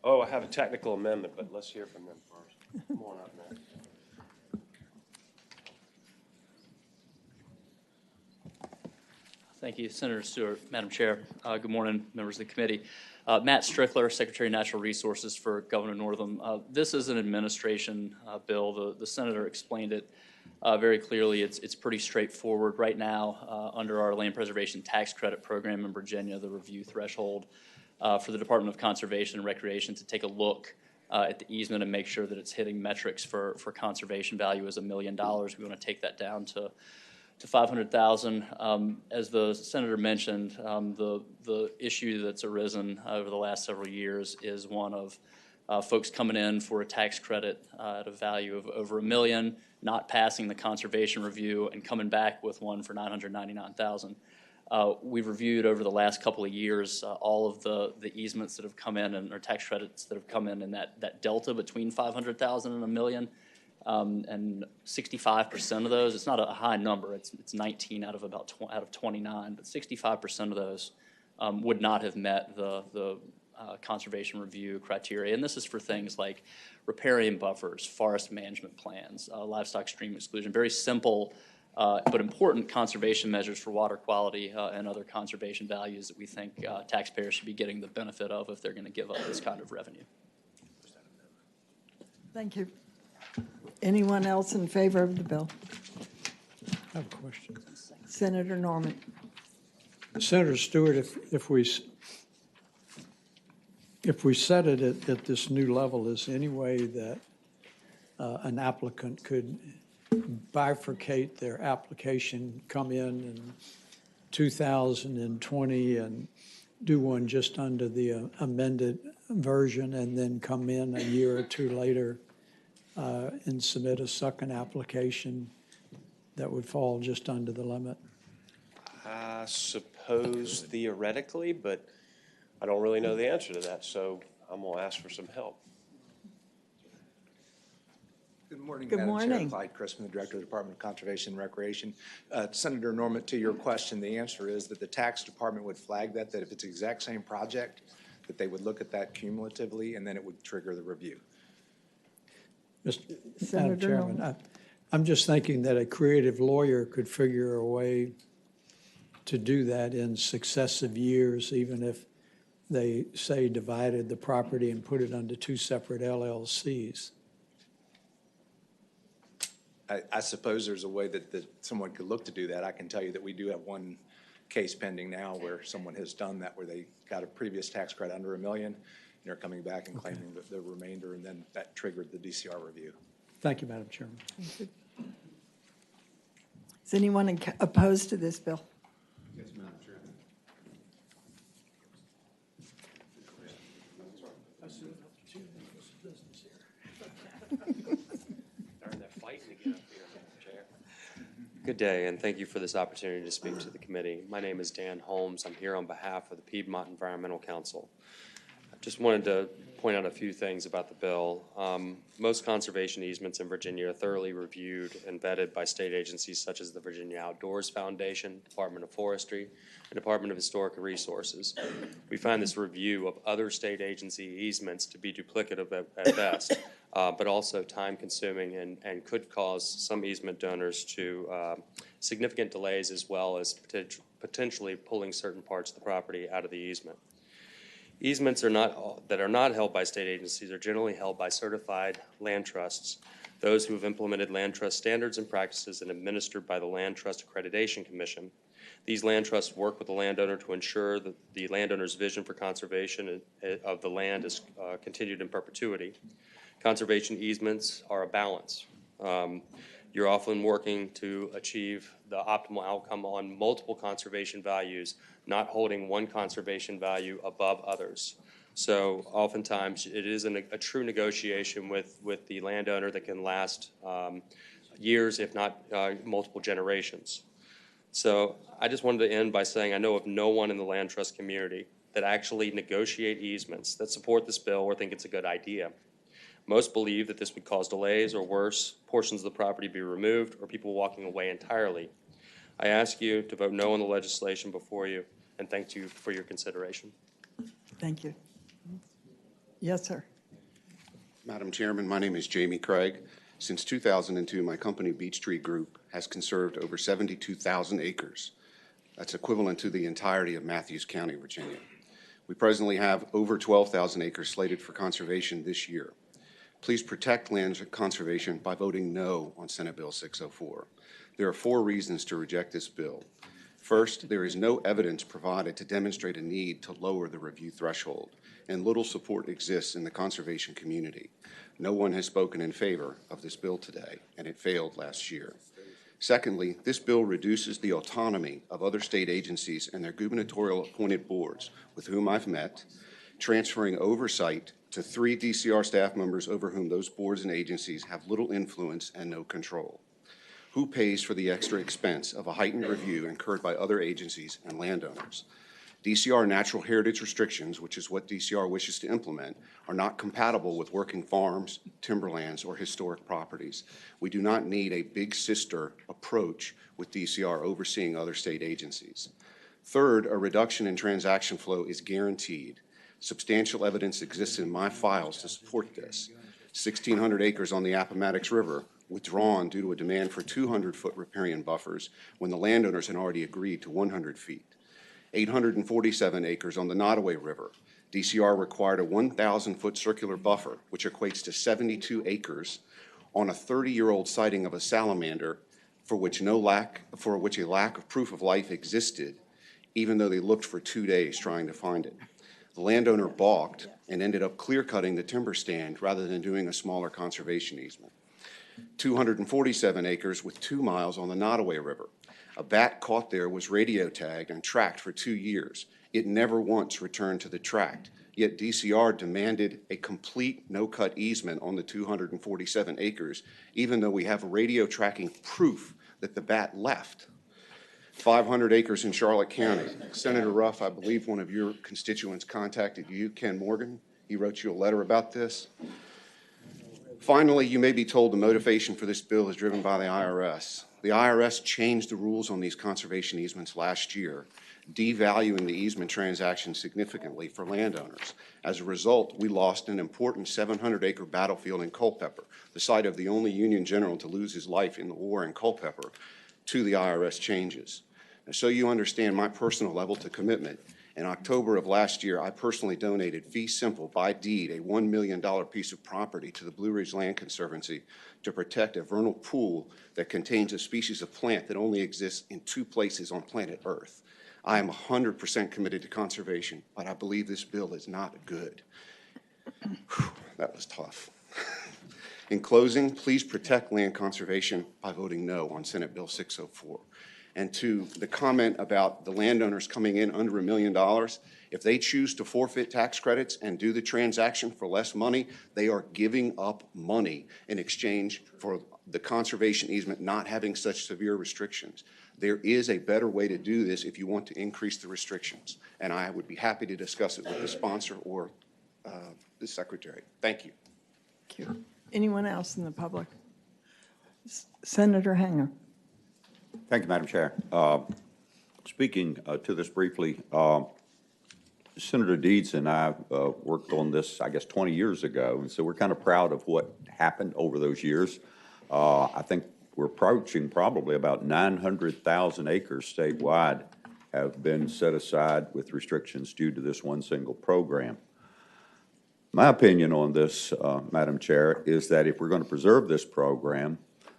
Oh, I have a technical amendment, but let's hear from them first. Come on up, man. Thank you, Senator Stewart. Madam Chair, good morning, members of the committee. Matt Strickler, Secretary of Natural Resources for Governor Northam. This is an administration bill. The senator explained it very clearly. It's pretty straightforward. Right now, under our Land Preservation Tax Credit Program in Virginia, the review threshold for the Department of Conservation and Recreation to take a look at the easement and make sure that it's hitting metrics for conservation value is $1 million. We want to take that down to $500,000. As the senator mentioned, the issue that's arisen over the last several years is one of folks coming in for a tax credit at a value of over $1 million, not passing the conservation review, and coming back with one for $999,000. We've reviewed over the last couple of years all of the easements that have come in or tax credits that have come in that delta between $500,000 and $1 million. And 65% of those, it's not a high number, it's 19 out of 29, but 65% of those would not have met the conservation review criteria. And this is for things like riparian buffers, forest management plans, livestock stream exclusion, very simple but important conservation measures for water quality and other conservation values that we think taxpayers should be getting the benefit of if they're going to give up this kind of revenue. Thank you. Anyone else in favor of the bill? I have a question. Senator Norman. Senator Stewart, if we set it at this new level, is there any way that an applicant could bifurcate their application, come in 2020 and do one just under the amended version, and then come in a year or two later and submit a second application that would fall just under the limit? I suppose theoretically, but I don't really know the answer to that, so I'm going to ask for some help. Good morning, Good Madam Chair. morning. Clyde Crispin, the Director of the Department of Conservation and Recreation. Senator Norman, to your question, the answer is that the tax department would flag that if it's the exact same project, that they would look at that cumulatively, and then it would trigger the review. Madam Senator Chairman, Norman. I'm just thinking that a creative lawyer could figure a way to do that in successive years, even if they, say, divided the property and put it under two separate LLCs. I suppose there's a way that someone could look to do that. I can tell you that we do have one case pending now where someone has done that, where they got a previous tax credit under $1 million, and they're coming back and claiming the remainder, and then that triggered the DCR review. Thank you, Madam Chairman. Is anyone opposed to this bill? Yes, Madam Chair. Good day, and thank you for this opportunity to speak to the committee. My name is Dan Holmes. I'm here on behalf of the Piedmont Environmental Council. I just wanted to point out a few things about the bill. Most conservation easements in Virginia are thoroughly reviewed and vetted by state agencies such as the Virginia Outdoors Foundation, Department of Forestry, and Department of Historic Resources. We find this review of other state agency easements to be duplicative at best, but also time-consuming and could cause some easement donors to significant delays, as well as potentially pulling certain parts of the property out of the easement. Easements that are not held by state agencies are generally held by certified land trusts, those who have implemented land trust standards and practices and administered by the Land Trust Accreditation Commission. These land trusts work with the landowner to ensure that the landowner's vision for conservation of the land is continued in perpetuity. Conservation easements are a balance. You're often working to achieve the optimal outcome on multiple conservation values, not holding one conservation value above others. So oftentimes it is a true negotiation with the landowner that can last years, if not multiple generations. So I just wanted to end by saying I know of no one in the land trust community that actually negotiate easements that support this bill or think it's a good idea. Most believe that this would cause delays, or worse, portions of the property be removed or people walking away entirely. I ask you to vote no on the legislation before you, and thank you for your consideration. Thank you. Yes, sir. Madam Chairman, my name is Jamie Craig. Since 2002, my company, Beech Tree Group, has conserved over 72,000 acres. That's equivalent to the entirety of Matthews County, Virginia. We presently have over 12,000 acres slated for conservation this year. Please protect land conservation by voting no on Senate Bill 604. There are 4 reasons to reject this bill. First, there is no evidence provided to demonstrate a need to lower the review threshold, and little support exists in the conservation community. No one has spoken in favor of this bill today, and it failed last year. Secondly, this bill reduces the autonomy of other state agencies and their gubernatorial appointed boards, with whom I've met, transferring oversight to 3 DCR staff members over whom those boards and agencies have little influence and no control. Who pays for the extra expense of a heightened review incurred by other agencies and landowners? DCR natural heritage restrictions, which is what DCR wishes to implement, are not compatible with working farms, timberlands, or historic properties. We do not need a big sister approach with DCR overseeing other state agencies. Third, a reduction in transaction flow is guaranteed. Substantial evidence exists in my files to support this. 1,600 acres on the Appomattox River withdrawn due to a demand for 200-foot riparian buffers when the landowners had already agreed to 100 feet. 847 acres on the Nottoway River. DCR required a 1,000-foot circular buffer, which equates to 72 acres on a 30-year-old sighting of a salamander for which a lack of proof of life existed, even though they looked for 2 days trying to find it. The landowner balked and ended up clear-cutting the timber stand rather than doing a smaller conservation easement. 247 acres with 2 miles on the Nottoway River. A bat caught there was radio tagged and tracked for 2 years. It never once returned to the tract, yet DCR demanded a complete no-cut easement on the 247 acres, even though we have radio tracking proof that the bat left. 500 acres in Charlotte County. Senator Ruff, I believe one of your constituents contacted you, Ken Morgan. He wrote you a letter about this. Finally, you may be told the motivation for this bill is driven by the IRS. The IRS changed the rules on these conservation easements last year, devaluing the easement transaction significantly for landowners. As a result, we lost an important 700-acre battlefield in Culpeper, the site of the only Union general to lose his life in the war in Culpeper, to the IRS changes. Now, so you understand my personal level to commitment, in October of last year, I personally donated fee simple by deed a $1 million piece of property to the Blue Ridge Land Conservancy to protect a vernal pool that contains a species of plant that only exists in 2 places on planet Earth. I am 100% committed to conservation, but I believe this bill is not good. Whew, that was tough. In closing, please protect land conservation by voting no on Senate Bill 604. And to the comment about the landowners coming in under $1 million, if they choose to forfeit tax credits and do the transaction for less money, they are giving up money in exchange for the conservation easement not having such severe restrictions. There is a better way to do this if you want to increase the restrictions, and I would be happy to discuss it with the sponsor or the secretary. Thank you. Thank you. Anyone else in the public? Senator Hanger. Thank you, Madam Chair. Speaking to this briefly, Senator Deeds and I worked on this, I guess, 20 years ago, and so we're kind of proud of what happened over those years. I think we're approaching probably about 900,000 acres statewide have been set aside with restrictions due to this one single program. My opinion on this, Madam Chair, is that if we're going to preserve this program,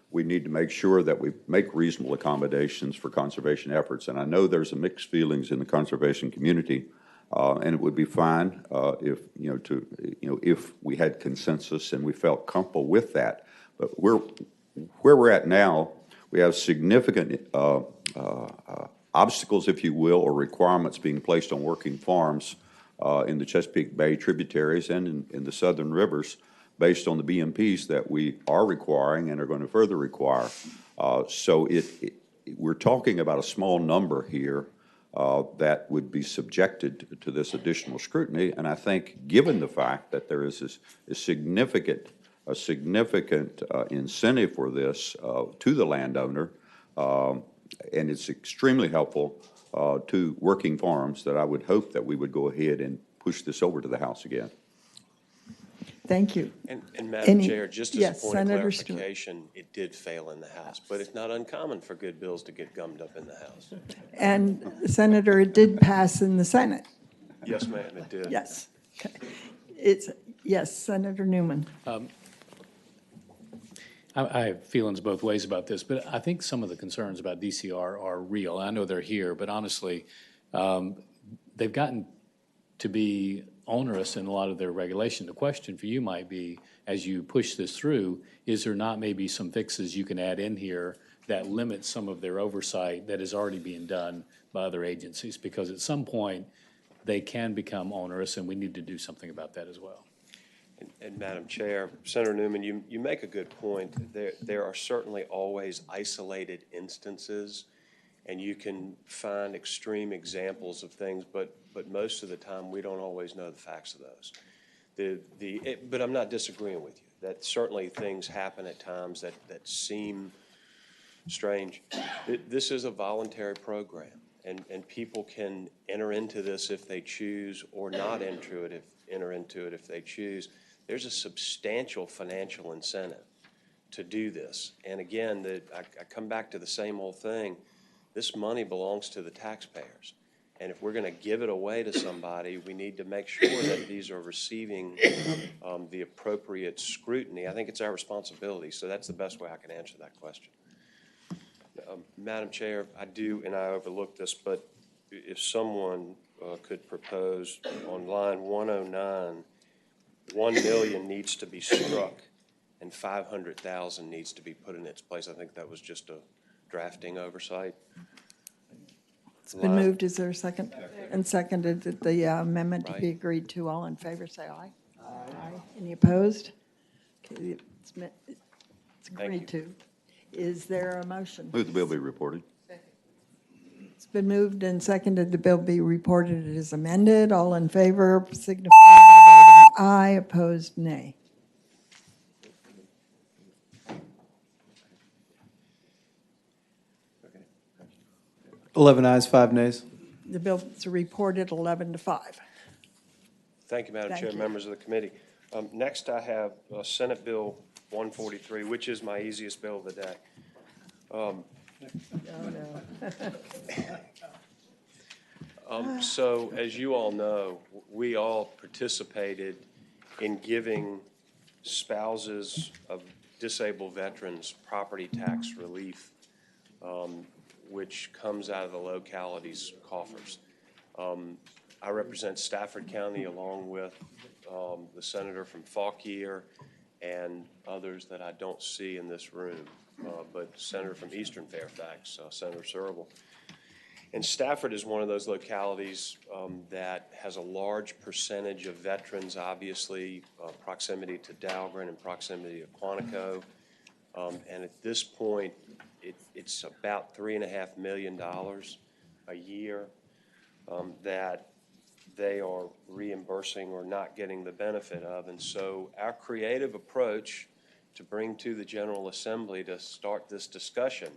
we need to make sure that we make reasonable accommodations for conservation efforts. And I know there's a mixed feelings in the conservation community, and it would be fine if if we had consensus and we felt comfortable with that. But where we're at now, we have significant obstacles, if you will, or requirements being placed on working farms in the Chesapeake Bay tributaries and in the southern rivers, based on the BMPs that we are requiring and are going to further require. So we're talking about a small number here that would be subjected to this additional scrutiny. And I think, given the fact that there is a significant incentive for this to the landowner, and it's extremely helpful to working farms, that I would hope that we would go ahead and push this over to the House again. Thank you. And Madam Chair, just as yes, a point of Senator clarification, it did fail in the House, but it's not uncommon for good bills to get gummed up in the House. And Senator, it did pass in the Senate. Yes, ma'am, it did. Yes. Okay. Yes, Senator Newman. I have feelings both ways about this, but I think some of the concerns about DCR are real. I know they're here, but honestly, they've gotten to be onerous in a lot of their regulation. The question for you might be, as you push this through, is there not maybe some fixes you can add in here that limit some of their oversight that is already being done by other agencies? Because at some point, they can become onerous, and we need to do something about that as well. And Madam Chair, Senator Newman, you make a good point. There are certainly always isolated instances, and you can find extreme examples of things, but most of the time we don't always know the facts of those. But I'm not disagreeing with you. That certainly things happen at times that seem strange. This is a voluntary program, and people can enter into this if they choose or not enter into it if they choose. There's a substantial financial incentive to do this. And again, I come back to the same old thing. This money belongs to the taxpayers. And if we're going to give it away to somebody, we need to make sure that these are receiving the appropriate scrutiny. I think it's our responsibility. So that's the best way I can answer that question. Madam Chair, I do, and I overlooked this, but if someone could propose on line 109, 1 million needs to be struck and 500,000 needs to be put in its place. I think that was just a drafting oversight. It's been moved. Is there a second? And seconded that the amendment to be agreed to. All in favor, say aye. Aye. Any opposed? Okay, it's agreed to. Is there a motion? Move the bill be reported. It's been moved and seconded the bill be reported as amended. All in favor signify by voting aye. Opposed, nay. Okay. 11 ayes, 5 nays. The bill is reported 11-5. Thank you, Madam Thank Chair, you. members of the committee. Next, I have Senate Bill 143, which is my easiest bill of the day. So, as you all know, we all participated in giving spouses of disabled veterans property tax relief, which comes out of the locality's coffers. I represent Stafford County along with the senator from Fauquier and others that I don't see in this room, but Senator from Eastern Fairfax, Senator Searle. And Stafford is one of those localities that has a large percentage of veterans, obviously, proximity to Dahlgren and proximity to Quantico. And at this point, it's about $3.5 million a year that they are reimbursing or not getting the benefit of. And so our creative approach to bring to the General Assembly to start this discussion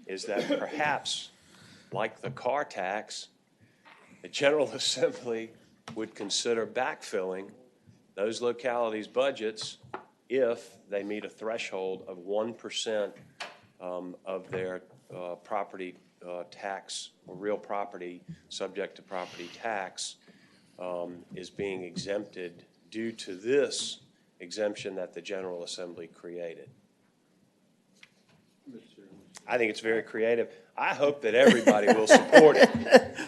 is that perhaps, like the car tax, the General Assembly would consider backfilling those localities' budgets if they meet a threshold of 1% of their property tax or real property subject to property tax is being exempted due to this exemption that the General Assembly created. I think it's very creative. I hope that everybody will support it.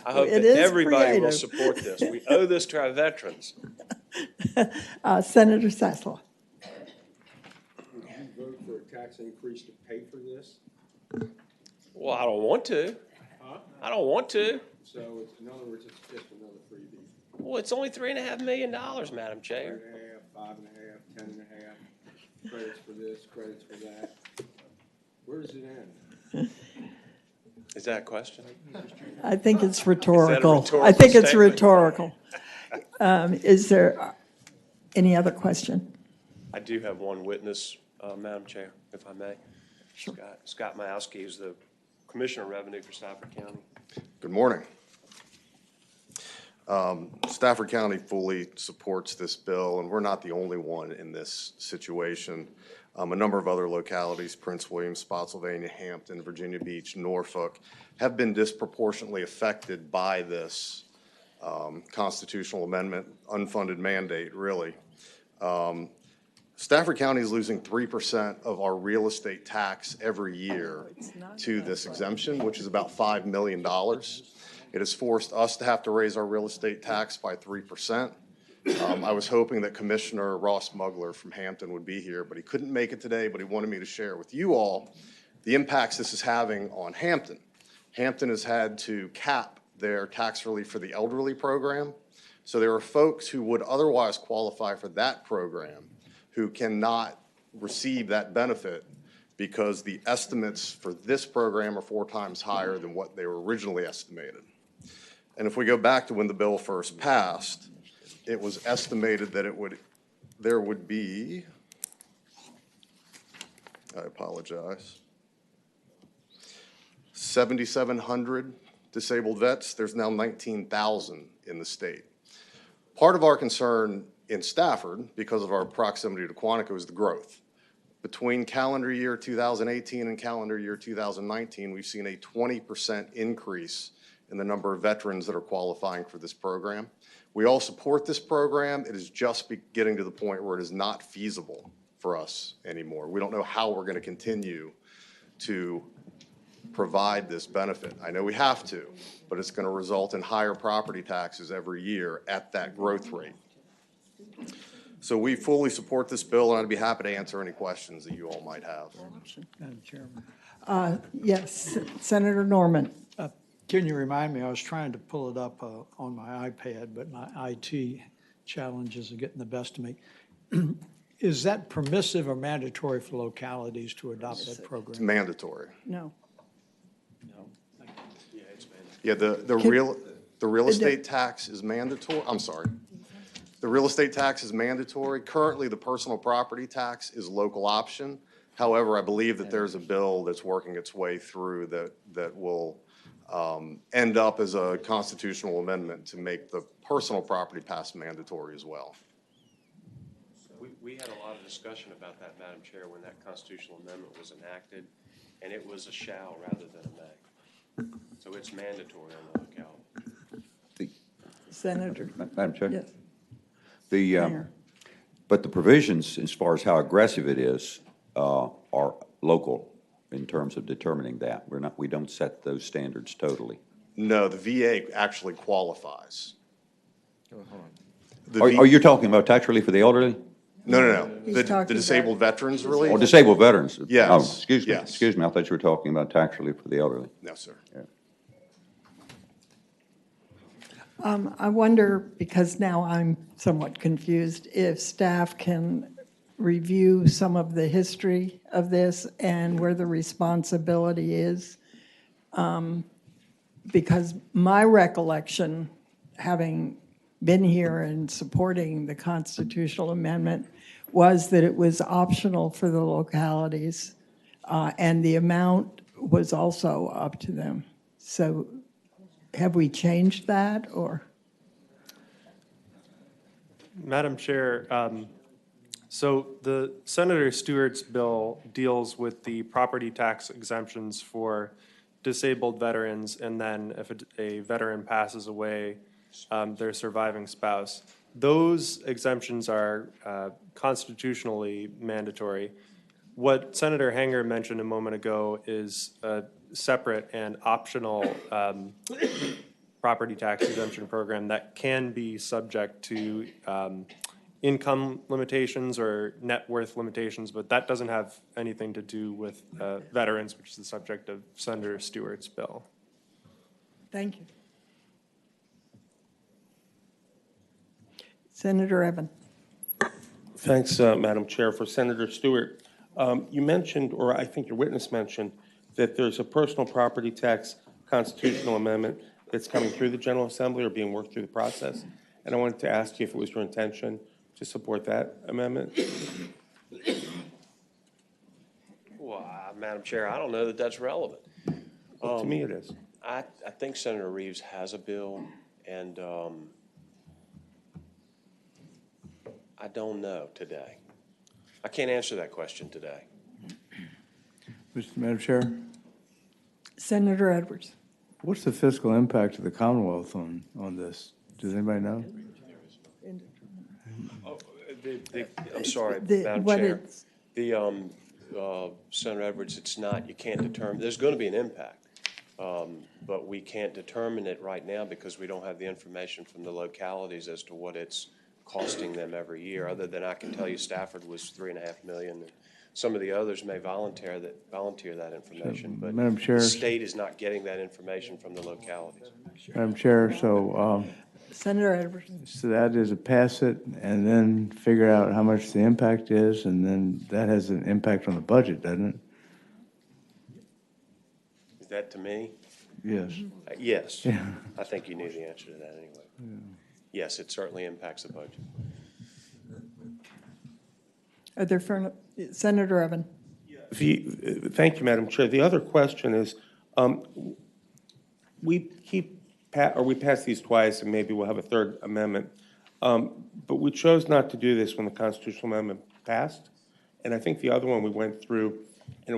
I hope that everybody will support this. We owe this to our veterans. Senator Sasslaw. Would you vote for a tax increase to pay for this? Well, I don't want to. Huh? I don't want to. So in other words, it's just another freebie. Well, it's only $3.5 million, Madam Chair. 3.5, 5.5, 10.5, credits for this, credits for that. Where does it end? Is that a question? I think it's rhetorical. rhetorical I think it's statement? rhetorical. Is there any other question? I do have one witness, Madam Chair, if I may. Sure. Scott Majowski is the Commissioner of Revenue for Stafford County. Good morning. Stafford County fully supports this bill, and we're not the only one in this situation. A number of other localities, Prince William, Spotsylvania, Hampton, Virginia Beach, Norfolk, have been disproportionately affected by this constitutional amendment, unfunded mandate, really. Stafford County is losing 3% of our real estate tax every year to this exemption, which is about $5 million. It has forced us to have to raise our real estate tax by 3%. I was hoping that Commissioner Ross Mugler from Hampton would be here, but he couldn't make it today, but he wanted me to share with you all the impacts this is having on Hampton. Hampton has had to cap their tax relief for the elderly program. So there are folks who would otherwise qualify for that program who cannot receive that benefit because the estimates for this program are 4 times higher than what they were originally estimated. And if we go back to when the bill first passed, it was estimated that there would be, I apologize, 7,700 disabled vets. There's now 19,000 in the state. Part of our concern in Stafford, because of our proximity to Quantico, is the growth. Between calendar year 2018 and calendar year 2019, we've seen a 20% increase in the number of veterans that are qualifying for this program. We all support this program. It is just getting to the point where it is not feasible for us anymore. We don't know how we're going to continue to provide this benefit. I know we have to, but it's going to result in higher property taxes every year at that growth rate. So we fully support this bill, and I'd be happy to answer any questions that you all might have. Madam Chairman. Yes, Senator Norman. Can you remind me, I was trying to pull it up on my iPad, but my IT challenges are getting the best of me. Is that permissive or mandatory for localities to adopt that program? It's mandatory. No. Yeah, the real estate tax is mandatory. I'm sorry. The real estate tax is mandatory. Currently, the personal property tax is local option. However, I believe that there's a bill that's working its way through that will end up as a constitutional amendment to make the personal property tax mandatory as well. We had a lot of discussion about that, Madam Chair, when that constitutional amendment was enacted, and it was a shall rather than a may. So it's mandatory on the locality. Senator. Madam Chair? Yes. But the provisions, as far as how aggressive it is, are local in terms of determining that. We don't set those standards totally. No, the VA actually qualifies. Are you talking about tax relief for the elderly? No. The disabled veterans relief? Or disabled veterans? Yes. Oh, excuse me. Yes. Excuse me. I thought you were talking about tax relief for the elderly. No, sir. Yeah. I wonder, because now I'm somewhat confused, if staff can review some of the history of this and where the responsibility is. Because my recollection, having been here and supporting the constitutional amendment, was that it was optional for the localities, and the amount was also up to them. So have we changed that, or? Madam Chair, so the Senator Stewart's bill deals with the property tax exemptions for disabled veterans, and then if a veteran passes away, their surviving spouse. Those exemptions are constitutionally mandatory. What Senator Hanger mentioned a moment ago is a separate and optional property tax exemption program that can be subject to income limitations or net worth limitations, but that doesn't have anything to do with veterans, which is the subject of Senator Stewart's bill. Thank you. Senator Evan. Thanks, Madam Chair. For Senator Stewart, you mentioned, or I think your witness mentioned, that there's a personal property tax constitutional amendment that's coming through the General Assembly or being worked through the process. And I wanted to ask you if it was your intention to support that amendment. Well, Madam Chair, I don't know that that's relevant. To me, it is. I think Senator Reeves has a bill, and I don't know today. I can't answer that question today. Madam Chair, Senator Edwards. what's the fiscal impact of the Commonwealth on this? Does anybody know? I'm sorry, Madam Chair. Senator Edwards, it's not, you can't determine, there's going to be an impact, but we can't determine it right now because we don't have the information from the localities as to what it's costing them every year, other than I can tell you Stafford was $3.5 million. And some of the others may volunteer that information, but Madam Chair, the state is not getting that information from the localities. Madam Chair, so Senator Edwards. so that is to pass it and then figure out how much the impact is, and then that has an impact on the budget, doesn't it? Is that to me? Yes. Yes. Yeah. I think you knew the answer to that anyway. Yeah. Yes, it certainly impacts the budget. Are there Senator Evan? Thank you, Madam Chair. The other question is, we we passed these twice, and maybe we'll have a third amendment. But we chose not to do this when the constitutional amendment passed. And I think the other one we went through, and it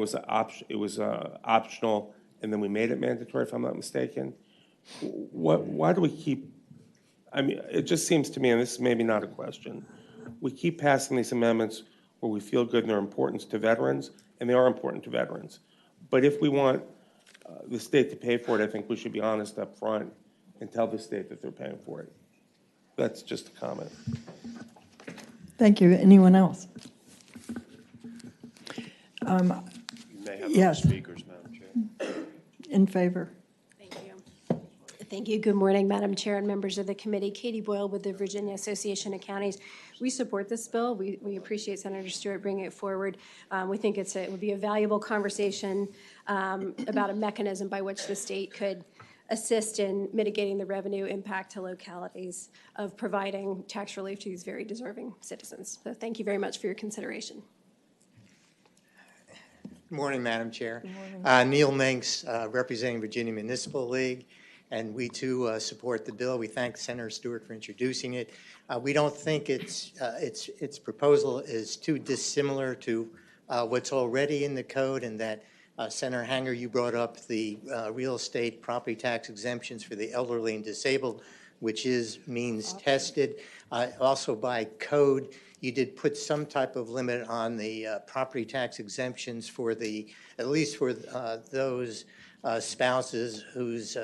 was optional, and then we made it mandatory, if I'm not mistaken. Why do we keep, I mean, it just seems to me, and this is maybe not a question, we keep passing these amendments where we feel good in their importance to veterans, and they are important to veterans. But if we want the state to pay for it, I think we should be honest up front and tell the state that they're paying for it. That's just a comment. Thank you. Anyone else? You may have Yes. other speakers, Madam Chair. In favor? Thank you. Good morning, Madam Chair and members of the committee. Katie Boyle with the Virginia Association of Counties. We support this bill. We appreciate Senator Stewart bringing it forward. We think it would be a valuable conversation about a mechanism by which the state could assist in mitigating the revenue impact to localities of providing tax relief to these very deserving citizens. So thank you very much for your consideration. Good morning, Madam Chair. Good morning. Neil Minks, representing Virginia Municipal League, and we too support the bill. We thank Senator Stewart for introducing it. We don't think its proposal is too dissimilar to what's already in the code, and that Senator Hanger, you brought up the real estate property tax exemptions for the elderly and disabled, which is means tested. Also by code, you did put some type of limit on the property tax exemptions for the, at least for those spouses whose,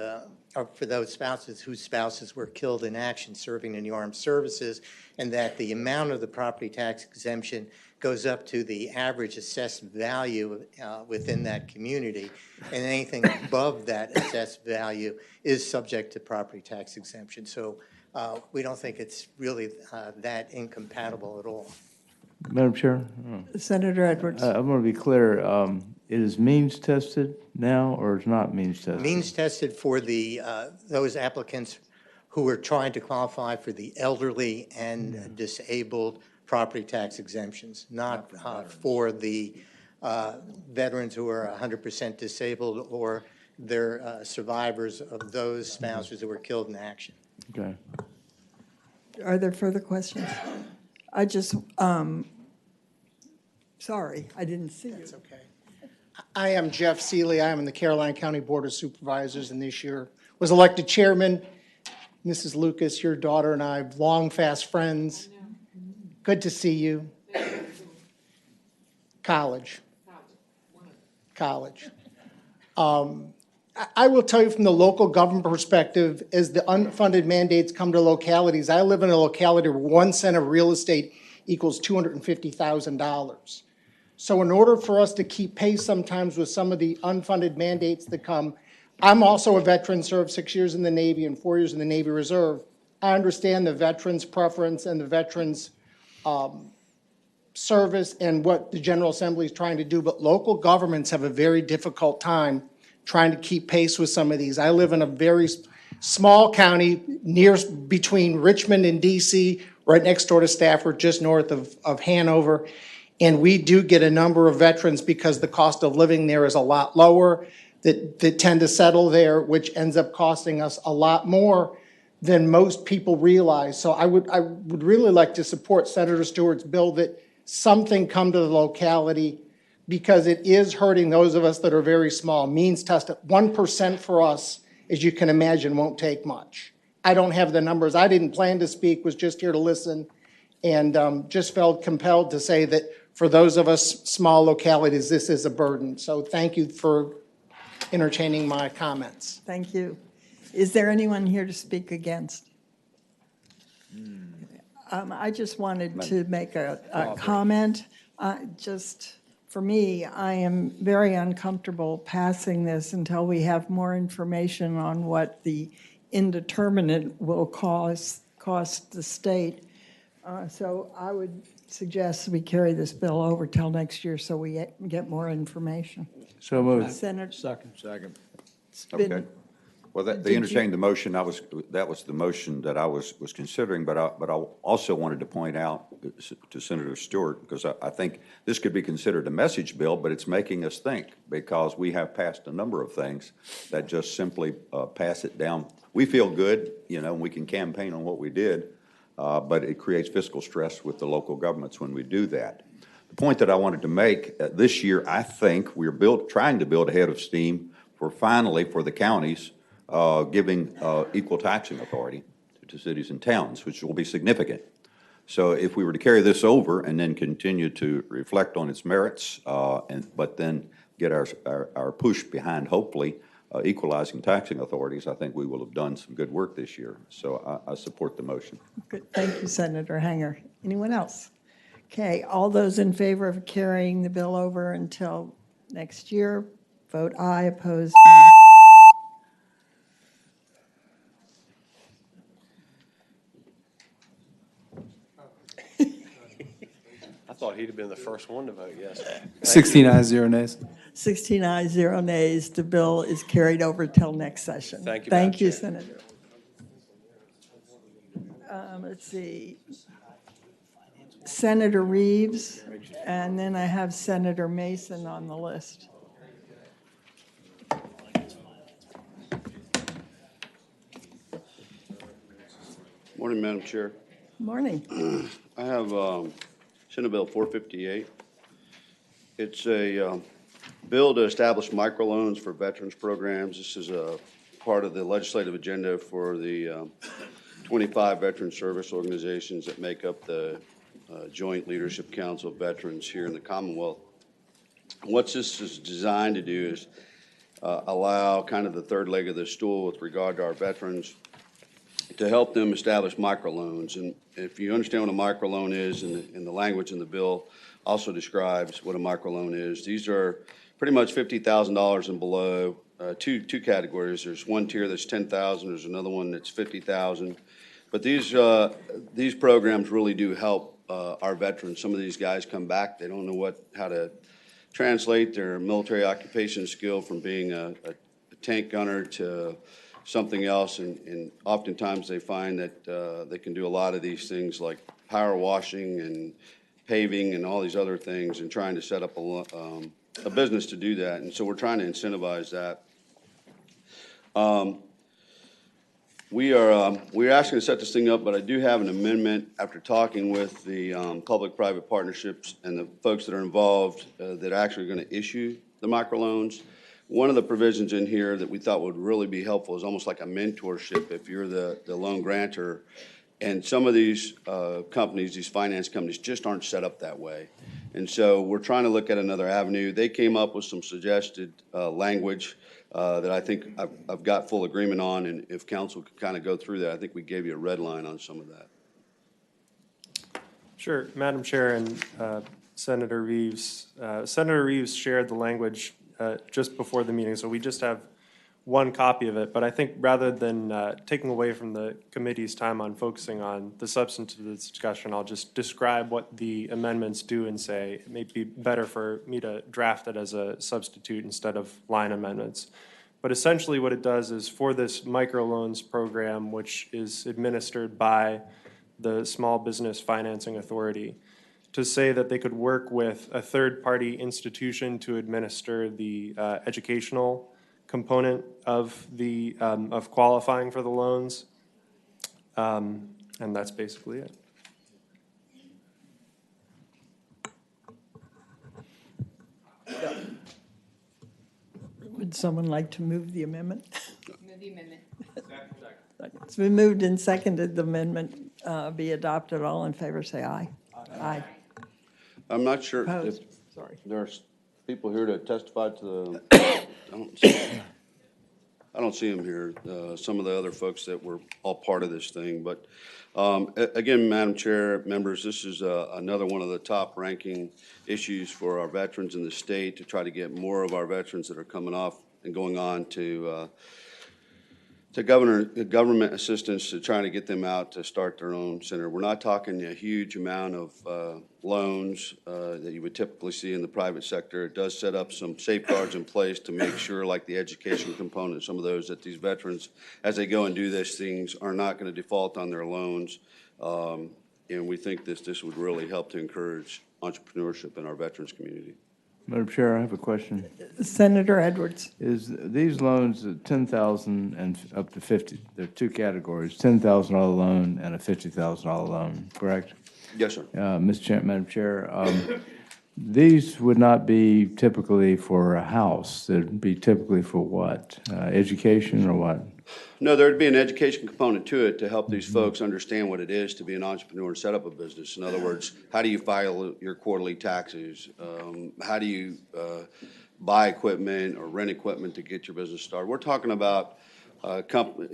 or for those spouses whose spouses were killed in action serving in the armed services, and that the amount of the property tax exemption goes up to the average assessed value within that community, and anything above that assessed value is subject to property tax exemption. So we don't think it's really that incompatible at all. Madam Chair? Senator Edwards. I want to be clear. It is means tested now, or it's not means tested? Means tested for the those applicants who are trying to qualify for the elderly and disabled property tax exemptions, not for the veterans who are 100% disabled or their survivors of those spouses who were killed in action. Okay. Are there further questions? I just, sorry, I didn't see you. That's okay. I am Jeff Seeley. I am in the Caroline County Board of Supervisors, and this year was elected chairman. Mrs. Lucas, your daughter and I, long fast friends. Good to see you. College. I will tell you from the local government perspective, as the unfunded mandates come to localities, I live in a locality where 1 cent of real estate equals $250,000. So in order for us to keep pace sometimes with some of the unfunded mandates that come, I'm also a veteran, served 6 years in the Navy and 4 years in the Navy Reserve. I understand the veterans' preference and the veterans' service and what the General Assembly is trying to do, but local governments have a very difficult time trying to keep pace with some of these. I live in a very small county between Richmond and DC, right next door to Stafford, just north of Hanover. And we do get a number of veterans because the cost of living there is a lot lower that tend to settle there, which ends up costing us a lot more than most people realize. So I would really like to support Senator Stewart's bill that something come to the locality, because it is hurting those of us that are very small. Means tested, 1% for us, as you can imagine, won't take much. I don't have the numbers. I didn't plan to speak, was just here to listen, and just felt compelled to say that for those of us small localities, this is a burden. So thank you for entertaining my comments. Thank you. Is there anyone here to speak against? I just wanted to make a comment. Just for me, I am very uncomfortable passing this until we have more information on what the indeterminate will cost the state. So I would suggest we carry this bill over till next year so we get more information. So moved. Senator. Second. It's been Okay. Well, they entertained the motion. That was the motion that I was considering, but I also wanted to point out to Senator Stewart, because I think this could be considered a message bill, but it's making us think, because we have passed a number of things that just simply pass it down. We feel good, and we can campaign on what we did, but it creates fiscal stress with the local governments when we do that. The point that I wanted to make, this year, I think we're trying to build ahead of steam for the counties giving equal taxing authority to cities and towns, which will be significant. So if we were to carry this over and then continue to reflect on its merits, but then get our push behind, hopefully, equalizing taxing authorities, I think we will have done some good work this year. So I support the motion. Good. Thank you, Senator Hanger. Anyone else? Okay, all those in favor of carrying the bill over until next year, vote aye. Opposed, no. I thought he'd have been the first one to vote yes. 16 ayes, 0 nays. 16 ayes, 0 nays. The bill is carried over till next session. Thank you, Thank you, Madam Chair. Senator. Let's see. Senator Reeves, and then I have Senator Mason on the list. Morning, Madam Chair. Morning. I have Senate Bill 458. It's a bill to establish microloans for veterans programs. This is a part of the legislative agenda for the 25 veteran service organizations that make up the Joint Leadership Council of Veterans here in the Commonwealth. What this is designed to do is allow kind of the third leg of the stool with regard to our veterans to help them establish microloans. And if you understand what a microloan is, and the language in the bill also describes what a microloan is, these are pretty much $50,000 and below. Two categories. There's one tier that's $10,000. There's another one that's $50,000. But these programs really do help our veterans. Some of these guys come back. They don't know how to translate their military occupation skill from being a tank gunner to something else, and oftentimes they find that they can do a lot of these things like power washing and paving and all these other things, and trying to set up a business to do that. And so we're trying to incentivize that. We're asking to set this thing up, but I do have an amendment after talking with the public-private partnerships and the folks that are involved that are actually going to issue the microloans. One of the provisions in here that we thought would really be helpful is almost like a mentorship if you're the loan grantor. And some of these companies, these finance companies, just aren't set up that way. And so we're trying to look at another avenue. They came up with some suggested language that I think I've got full agreement on, and if council could kind of go through that, I think we gave you a red line on some of that. Sure, Madam Chair and Senator Reeves. Senator Reeves shared the language just before the meeting, so we just have one copy of it. But I think rather than taking away from the committee's time on focusing on the substance of this discussion, I'll just describe what the amendments do and say it may be better for me to draft it as a substitute instead of line amendments. But essentially what it does is for this microloans program, which is administered by the Small Business Financing Authority, to say that they could work with a third-party institution to administer the educational component of the of qualifying for the loans, and that's basically it. Would someone like to move the amendment? Move the amendment. It's been moved and seconded. The amendment be adopted. All in favor, say aye. Aye. I'm not sure if Opposed? Sorry. there's people here to testify to the, I don't see them here. Some of the other folks that were all part of this thing. But again, Madam Chair, members, this is another one of the top ranking issues for our veterans in the state, to try to get more of our veterans that are coming off and going on to to government assistance to trying to get them out to start their own center. We're not talking a huge amount of loans that you would typically see in the private sector. It does set up some safeguards in place to make sure, like the education component, some of those, that these veterans, as they go and do these things, are not going to default on their loans. And we think this would really help to encourage entrepreneurship in our veterans community. Madam Chair, I have a question. Senator Edwards. Is these loans, 10,000 and up to 50, there are two categories, $10,000 loan and a $50,000 loan, correct? Yes, sir. Madam Chair, these would not be typically for a house. They'd be typically for what? Education or what? No, there'd be an education component to it to help these folks understand what it is to be an entrepreneur and set up a business. In other words, how do you file your quarterly taxes? How do you buy equipment or rent equipment to get your business started? We're talking about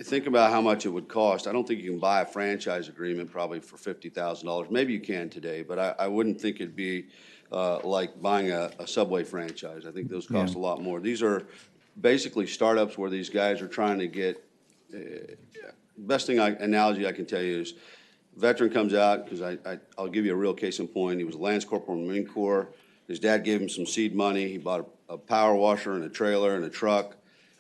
think about how much it would cost. I don't think you can buy a franchise agreement probably for $50,000. Maybe you can today, but I wouldn't think it'd be like buying a Subway franchise. I think those cost a lot more. These are basically startups where these guys are trying to get, best analogy I can tell you is, veteran comes out, because I'll give you a real case in point. He was a Lance Corporal in the Marine Corps. His dad gave him some seed money. He bought a power washer and a trailer and a truck,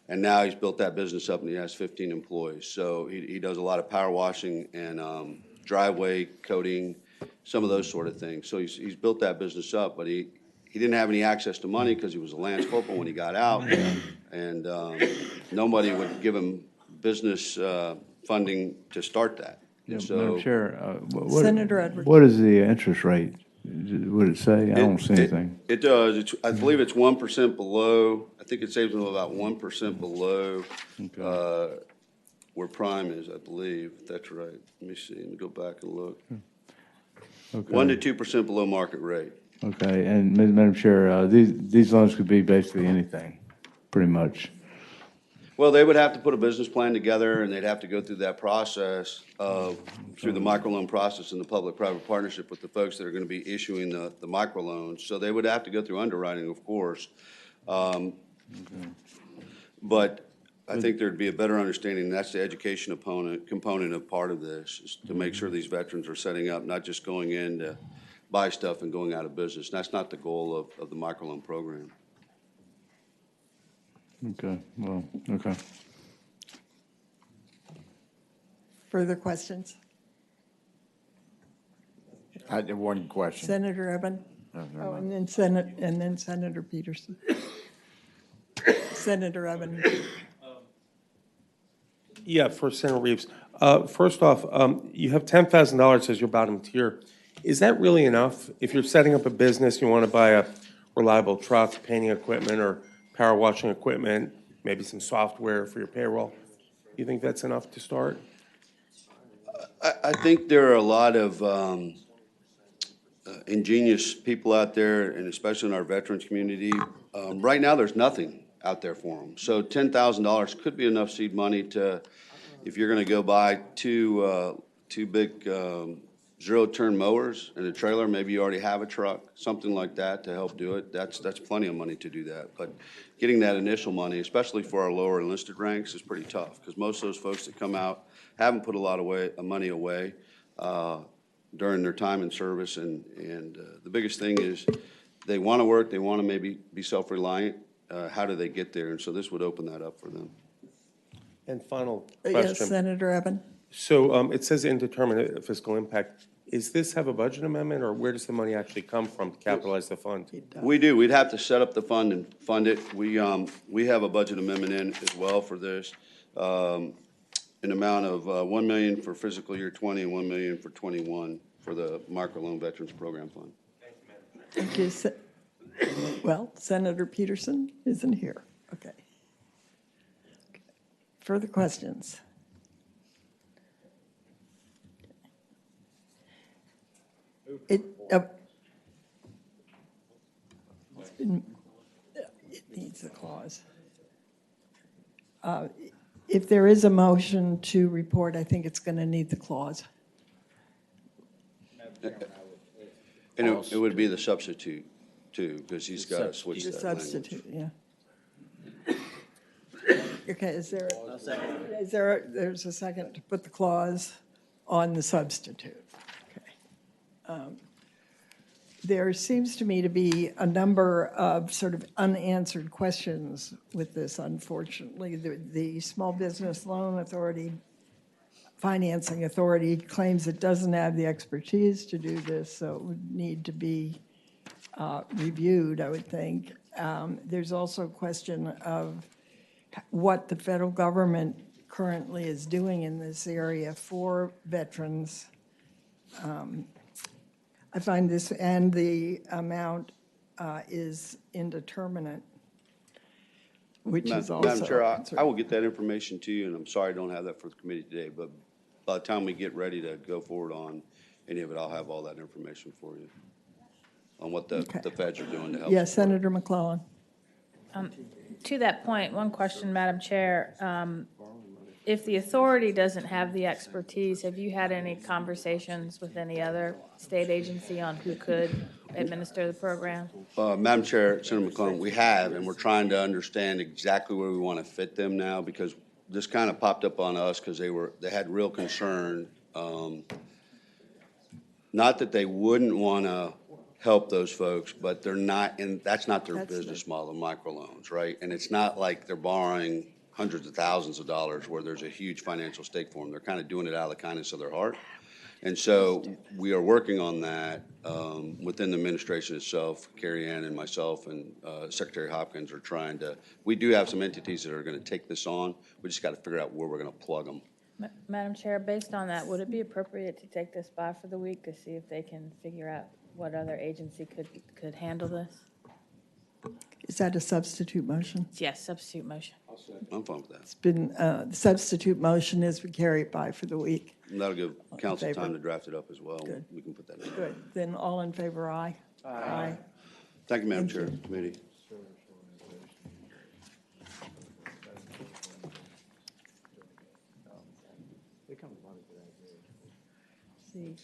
and now he's built that business up and he has 15 employees. So he does a lot of power washing and driveway coating, some of those sort of things. So he's built that business up, but he didn't have any access to money because he was a Lance Corporal when he got out, and nobody would give him business funding to start that. Yeah, So, Madam Chair, Senator Edwards. what is the interest rate? Would it say? I don't see anything. It does. I believe it's 1% below. I think it saves them about 1% below where prime is, I believe, if that's right. Let me see. Let me go back and look. Okay. 1 to 2% below market rate. Okay, and Madam Chair, these loans could be basically anything, pretty much. Well, they would have to put a business plan together, and they'd have to go through that process through the microloan process and the public-private partnership with the folks that are going to be issuing the microloans. So they would have to go through underwriting, of course. But I think there'd be a better understanding. That's the education component of part of this, is to make sure these veterans are setting up, not just going in to buy stuff and going out of business. That's not the goal of the microloan program. Okay, well, okay. Further questions? I have one question. Senator Evan? never Oh, mind. and then Senator Peterson. Senator Evan. Yeah, for Senator Reeves. First off, you have $10,000 as your bottom tier. Is that really enough? If you're setting up a business, you want to buy a reliable truck, painting equipment, or power washing equipment, maybe some software for your payroll, you think that's enough to start? I think there are a lot of ingenious people out there, and especially in our veterans community. Right now, there's nothing out there for them. So $10,000 could be enough seed money to, if you're going to go buy two big zero-turn mowers and a trailer, maybe you already have a truck, something like that to help do it. That's plenty of money to do that. But getting that initial money, especially for our lower enlisted ranks, is pretty tough, because most of those folks that come out haven't put a lot of money away during their time in service. And the biggest thing is they want to work, they want to maybe be self-reliant. How do they get there? And so this would open that up for them. And final question. Yes, Senator Evan. So it says indeterminate fiscal impact. Is this have a budget amendment, or where does the money actually come from to capitalize the fund? We do. We'd have to set up the fund and fund it. We have a budget amendment in as well for this, an amount of $1 million for fiscal year 20 and $1 million for 21 for the Microloan Veterans Program Fund. Thank you. Well, Senator Peterson isn't here. Okay. Further questions? It needs a clause. If there is a motion to report, I think it's going to need the clause. And it would be the substitute, too, because he's got to switch The that language. substitute, yeah. Okay, there's a second to put the clause on the substitute. Okay. There seems to me to be a number of sort of unanswered questions with this, unfortunately. The Small Business Loan Authority, Financing Authority claims it doesn't have the expertise to do this, so it would need to be reviewed, I would think. There's also a question of what the federal government currently is doing in this area for veterans. I find this, and the amount is indeterminate, which is also. Madam Chair, I will get that information to you, and I'm sorry I don't have that for the committee today, but by the time we get ready to go forward on any of it, I'll have all that information for you on what the feds are doing to help. Yes, Senator McClellan. To that point, one question, Madam Chair. If the authority doesn't have the expertise, have you had any conversations with any other state agency on who could administer the program? Madam Chair, Senator McClellan, we have, and we're trying to understand exactly where we want to fit them now, because this kind of popped up on us because they had real concern. Not that they wouldn't want to help those folks, but they're not, and that's not their business model, microloans, right? And it's not like they're borrowing hundreds of thousands of dollars where there's a huge financial stake for them. They're kind of doing it out of the kindness of their heart. And so we are working on that within the administration itself. Carrie Ann and myself and Secretary Hopkins are trying to, we do have some entities that are going to take this on. We just got to figure out where we're going to plug them. Madam Chair, based on that, would it be appropriate to take this by for the week to see if they can figure out what other agency could handle this? Is that a substitute motion? Yes, substitute motion. I'm fine with that. It's been, the substitute motion is we carry it by for the week. And that'll give council time to draft it up as well. Good. We can put that in. Good. Then all in favor, aye? Aye. Thank you, Madam Chair, committee. See.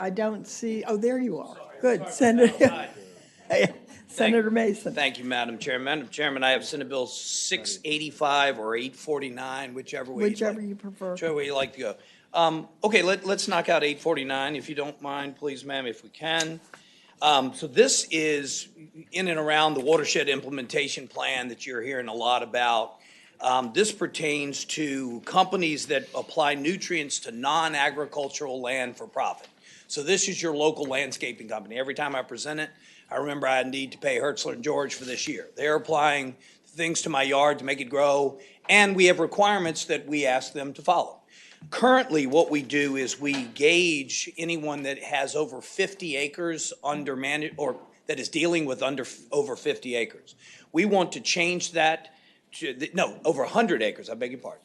I don't see, oh, there you are. Good, Senator. Senator Mason. Thank you, Madam Chair. Madam Chairman, I have Senate Bill 685 or 849, whichever way you prefer. Whichever way you like to go. Okay, let's knock out 849, if you don't mind, please, ma'am, if we can. So this is in and around the watershed implementation plan that you're hearing a lot about. This pertains to companies that apply nutrients to non-agricultural land for profit. So this is your local landscaping company. Every time I present it, I remember I need to pay Hertzler and George for this year. They're applying things to my yard to make it grow, and we have requirements that we ask them to follow. Currently, what we do is we gauge anyone that has over 50 acres under or that is dealing with over 50 acres. We want to change that to, no, over 100 acres, I beg your pardon.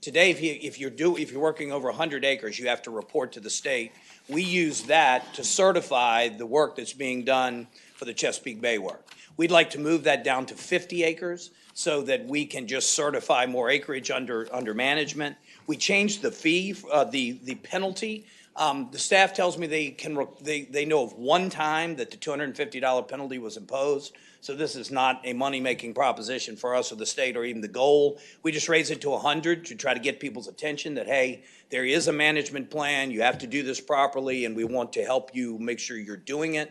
Today, if you're working over 100 acres, you have to report to the state. We use that to certify the work that's being done for the Chesapeake Bay work. We'd like to move that down to 50 acres so that we can just certify more acreage under management. We changed the fee, the penalty. The staff tells me they know of one time that the $250 penalty was imposed. So this is not a money-making proposition for us or the state or even the goal. We just raise it to 100 to try to get people's attention that, hey, there is a management plan. You have to do this properly, and we want to help you make sure you're doing it.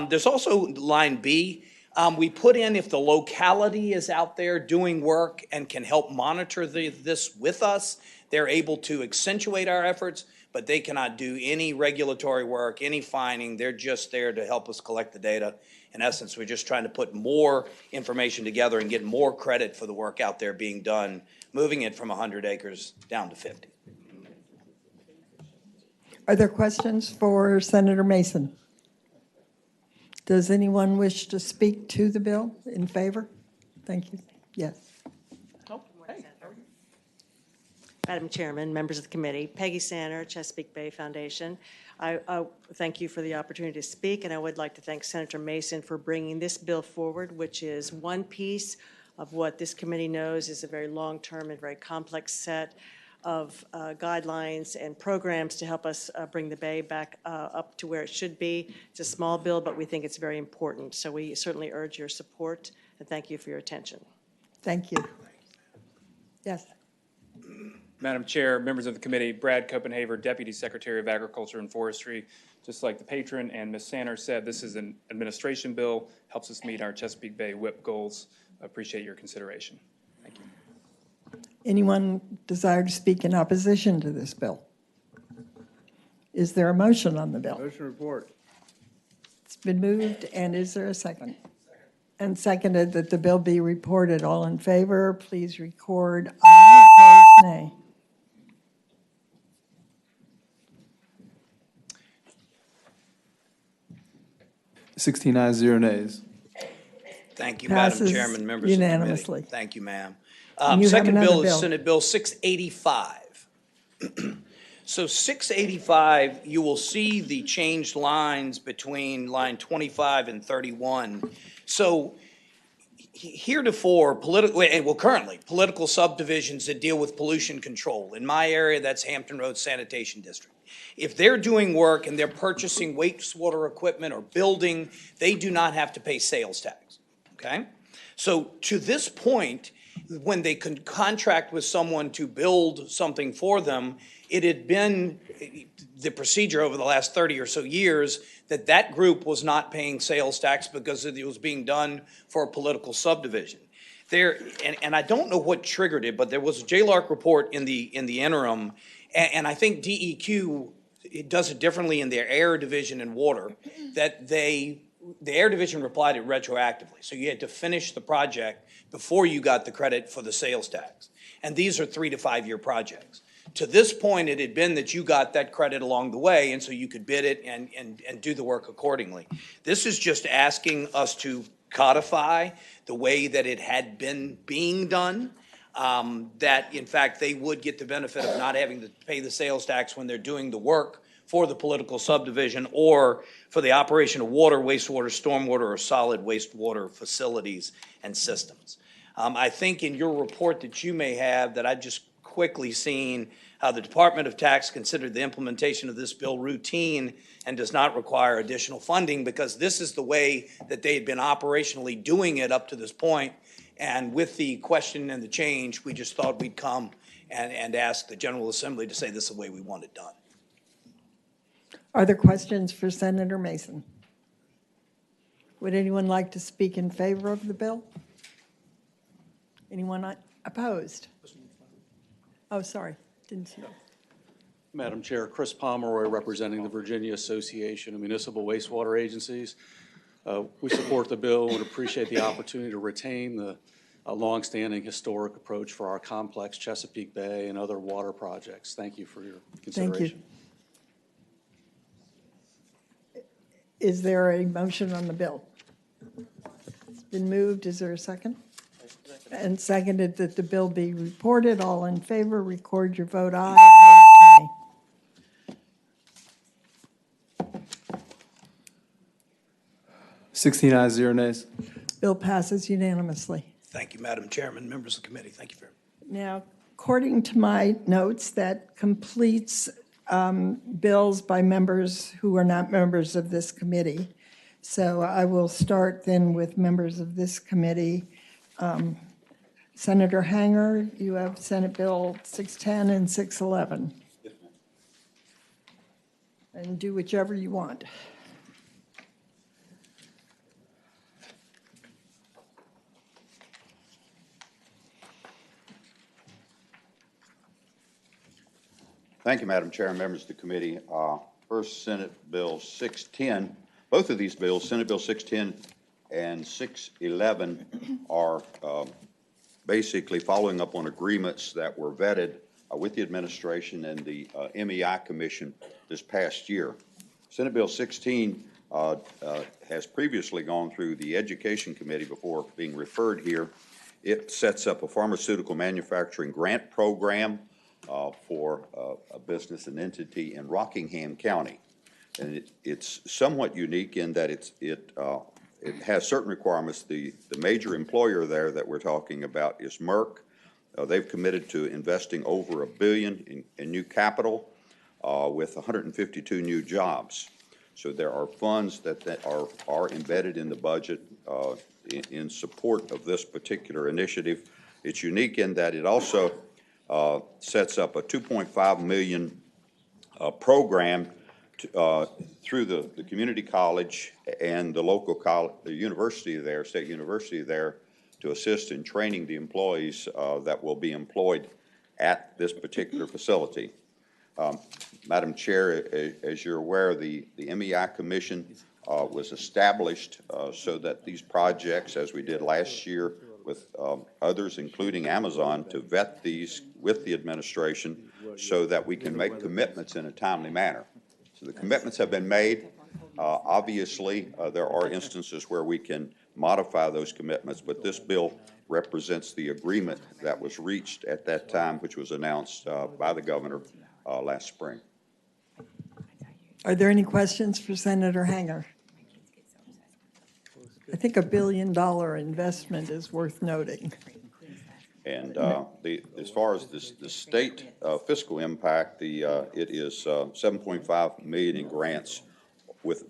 There's also line B. We put in if the locality is out there doing work and can help monitor this with us, they're able to accentuate our efforts, but they cannot do any regulatory work, any fining. They're just there to help us collect the data. In essence, we're just trying to put more information together and get more credit for the work out there being done, moving it from 100 acres down to 50. Are there questions for Senator Mason? Does anyone wish to speak to the bill in favor? Thank you. Yes. Madam Chairman, members of the committee, Peggy Sanner, Chesapeake Bay Foundation. I thank you for the opportunity to speak, and I would like to thank Senator Mason for bringing this bill forward, which is one piece of what this committee knows is a very long-term and very complex set of guidelines and programs to help us bring the Bay back up to where it should be. It's a small bill, but we think it's very important. So we certainly urge your support, and thank you for your attention. Thank you. Yes. Madam Chair, members of the committee, Brad Copenhaver, Deputy Secretary of Agriculture and Forestry. Just like the patron and Ms. Sanner said, this is an administration bill, helps us meet our Chesapeake Bay WIP goals. I appreciate your consideration. Thank you. Anyone desire to speak in opposition to this bill? Is there a motion on the bill? Motion report. It's been moved, and is there a second? And seconded that the bill be reported. All in favor, please record aye, opposed nay. Sixteen ayes, 0 nays. Thank you, Madam Passes Chairman, members of the committee. unanimously. Thank you, ma'am. You have Second another bill is bill. Senate Bill 685. So 685, you will see the changed lines between line 25 and 31. So heretofore, currently, political subdivisions that deal with pollution control. In my area, that's Hampton Roads Sanitation District. If they're doing work and they're purchasing wastewater equipment or building, they do not have to pay sales tax, okay? So to this point, when they can contract with someone to build something for them, it had been the procedure over the last 30 or so years that that group was not paying sales tax because it was being done for a political subdivision. And I don't know what triggered it, but there was a JLARC report in the interim, and I think DEQ, it does it differently in their air division and water, that the air division replied it retroactively. So you had to finish the project before you got the credit for the sales tax. And these are 3 to 5 year projects. To this point, it had been that you got that credit along the way, and so you could bid it and do the work accordingly. This is just asking us to codify the way that it had been being done, that in fact they would get the benefit of not having to pay the sales tax when they're doing the work for the political subdivision or for the operation of water, wastewater, stormwater, or solid wastewater facilities and systems. I think in your report that you may have, that I've just quickly seen how the Department of Tax considered the implementation of this bill routine and does not require additional funding because this is the way that they had been operationally doing it up to this point. And with the question and the change, we just thought we'd come and ask the General Assembly to say this is the way we want it done. Are there questions for Senator Mason? Would anyone like to speak in favor of the bill? Anyone opposed? Oh, sorry, didn't see. Madam Chair, Chris Pomeroy, representing the Virginia Association of Municipal Wastewater Agencies. We support the bill and appreciate the opportunity to retain the longstanding historic approach for our complex Chesapeake Bay and other water projects. Thank you for your consideration. Thank you. Is there a motion on the bill? It's been moved. Is there a second? And seconded that the bill be reported. All in favor, record your vote aye. Opposed, nay. 16 ayes, 0 nays. Bill passes unanimously. Thank you, Madam Chairman, members of the committee. Thank you very much. Now, according to my notes, that completes bills by members who are not members of this committee. So I will start then with members of this committee. Senator Hanger, you have Senate Bill 610 and 611. Yes, ma'am. And do whichever you want. Thank you, Madam Chair and members of the committee. First, Senate Bill 610. Both of these bills, Senate Bill 610 and 611, are basically following up on agreements that were vetted with the administration and the MEI Commission this past year. Senate Bill 16 has previously gone through the Education Committee before being referred here. It sets up a pharmaceutical manufacturing grant program for a business and entity in Rockingham County. And it's somewhat unique in that it has certain requirements. The major employer there that we're talking about is Merck. They've committed to investing over $1 billion in new capital with 152 new jobs. So there are funds that are embedded in the budget in support of this particular initiative. It's unique in that it also sets up a $2.5 million program through the community college and the local college, the university there, state university there, to assist in training the employees that will be employed at this particular facility. Madam Chair, as you're aware, the MEI Commission was established so that these projects, as we did last year with others, including Amazon, to vet these with the administration so that we can make commitments in a timely manner. So the commitments have been made. Obviously, there are instances where we can modify those commitments, but this bill represents the agreement that was reached at that time, which was announced by the governor last spring. Are there any questions for Senator Hanger? I think $1 billion investment is worth noting. And as far as the state fiscal impact, it is $7.5 million in grants.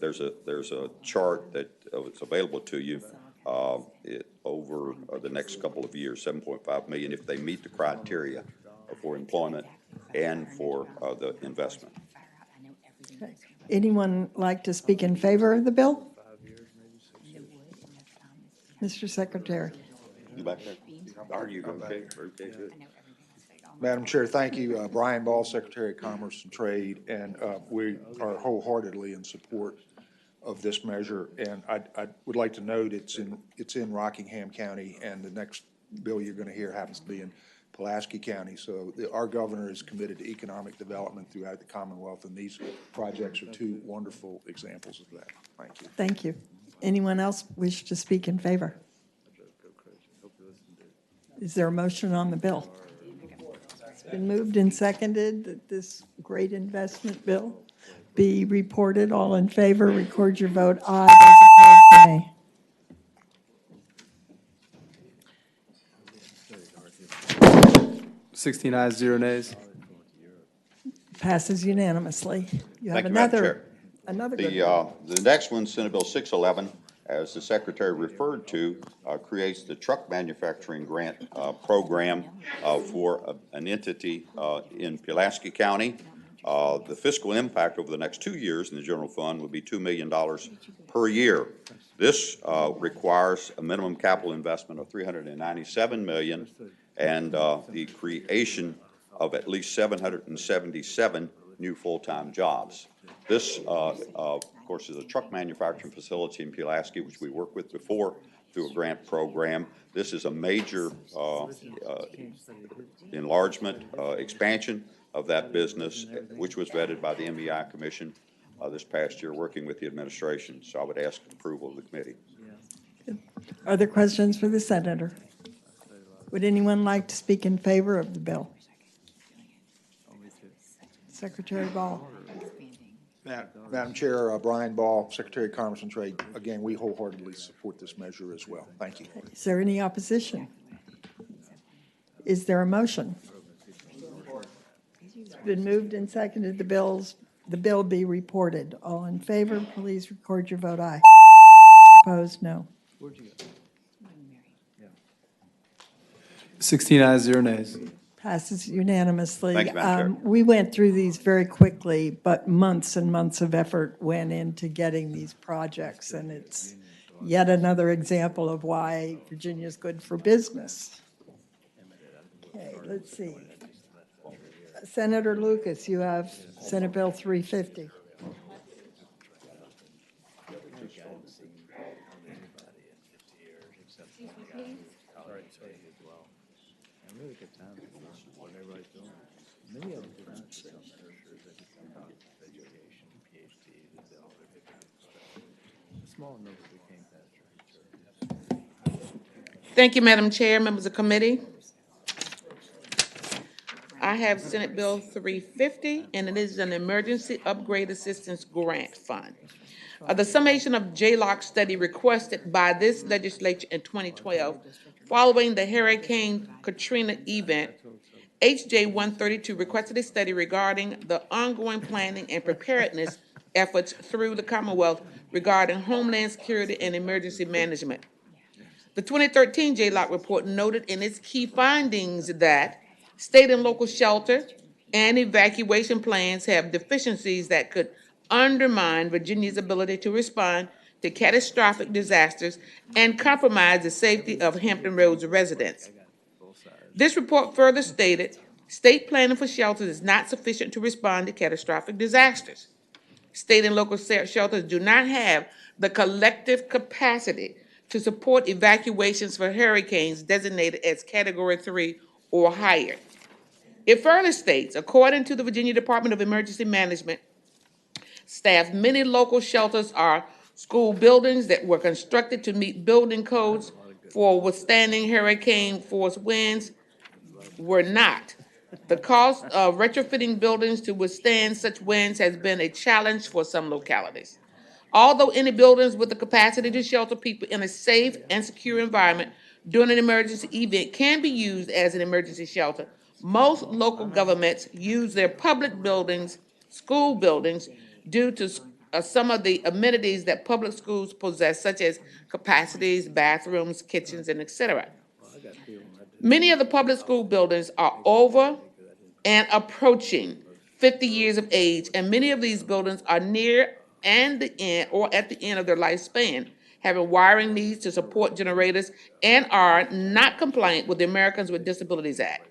There's a chart that it's available to you over the next couple of years. $7.5 million if they meet the criteria for employment and for the investment. Okay. Anyone like to speak in favor of the bill? Mr. Secretary. You back there? Are you okay? Okay, good. Madam Chair, thank you. Brian Ball, Secretary of Commerce and Trade, and we are wholeheartedly in support of this measure. And I would like to note it's in Rockingham County, and the next bill you're going to hear happens to be in Pulaski County. So our governor is committed to economic development throughout the Commonwealth, and these projects are two wonderful examples of that. Thank you. Thank you. Anyone else wish to speak in favor? Is there a motion on the bill? It's been moved and seconded that this great investment bill be reported. All in favor, record your vote aye. Those opposed, nay. 16 ayes, 0 nays. Passes unanimously. You have Thank you, Madam another Chair. good The next one, Senate Bill 611, as the Secretary referred to, creates the truck manufacturing grant program for an entity in Pulaski County. The fiscal impact over the next 2 years in the general fund would be $2 million per year. This requires a minimum capital investment of $397 million and the creation of at least 777 new full-time jobs. This, of course, is a truck manufacturing facility in Pulaski, which we worked with before through a grant program. This is a major enlargement, expansion of that business, which was vetted by the MEI Commission this past year, working with the administration. So I would ask approval of the committee. Are there questions for the senator? Would anyone like to speak in favor of the bill? Secretary Ball. Madam Chair, Brian Ball, Secretary of Commerce and Trade. Again, we wholeheartedly support this measure as well. Thank you. Is there any opposition? Is there a motion? It's been moved and seconded the bill be reported. All in favor, please record your vote aye. Opposed, no. 16 ayes, 0 nays. Passes unanimously. Thank you, Madam Chair. We went through these very quickly, but months and months of effort went into getting these projects, and it's yet another example of why Virginia's good for business. Okay, let's see. Senator Lucas, you have Senate Bill 350. Thank you, Madam Chair, members of the committee. I have Senate Bill 350, and it is an Emergency Upgrade Assistance Grant Fund. The summation of JLOC study requested by this legislature in 2012 following the Hurricane Katrina event, HJ 132 requested a study regarding the ongoing planning and preparedness efforts through the Commonwealth regarding homeland security and emergency management. The 2013 JLOC report noted in its key findings that state and local shelter and evacuation plans have deficiencies that could undermine Virginia's ability to respond to catastrophic disasters and compromise the safety of Hampton Roads residents. This report further stated, state planning for shelters is not sufficient to respond to catastrophic disasters. State and local shelters do not have the collective capacity to support evacuations for hurricanes designated as Category 3 or higher. It further states, according to the Virginia Department of Emergency Management staff, many local shelters are school buildings that were constructed to meet building codes for withstanding hurricane force winds were not. The cost of retrofitting buildings to withstand such winds has been a challenge for some localities. Although any buildings with the capacity to shelter people in a safe and secure environment during an emergency event can be used as an emergency shelter, most local governments use their public buildings, school buildings, due to some of the amenities that public schools possess, such as capacities, bathrooms, kitchens, and etc. Many of the public school buildings are over and approaching 50 years of age, and many of these buildings are near and the end or at the end of their lifespan, having wiring needs to support generators and are not compliant with the Americans with Disabilities Act.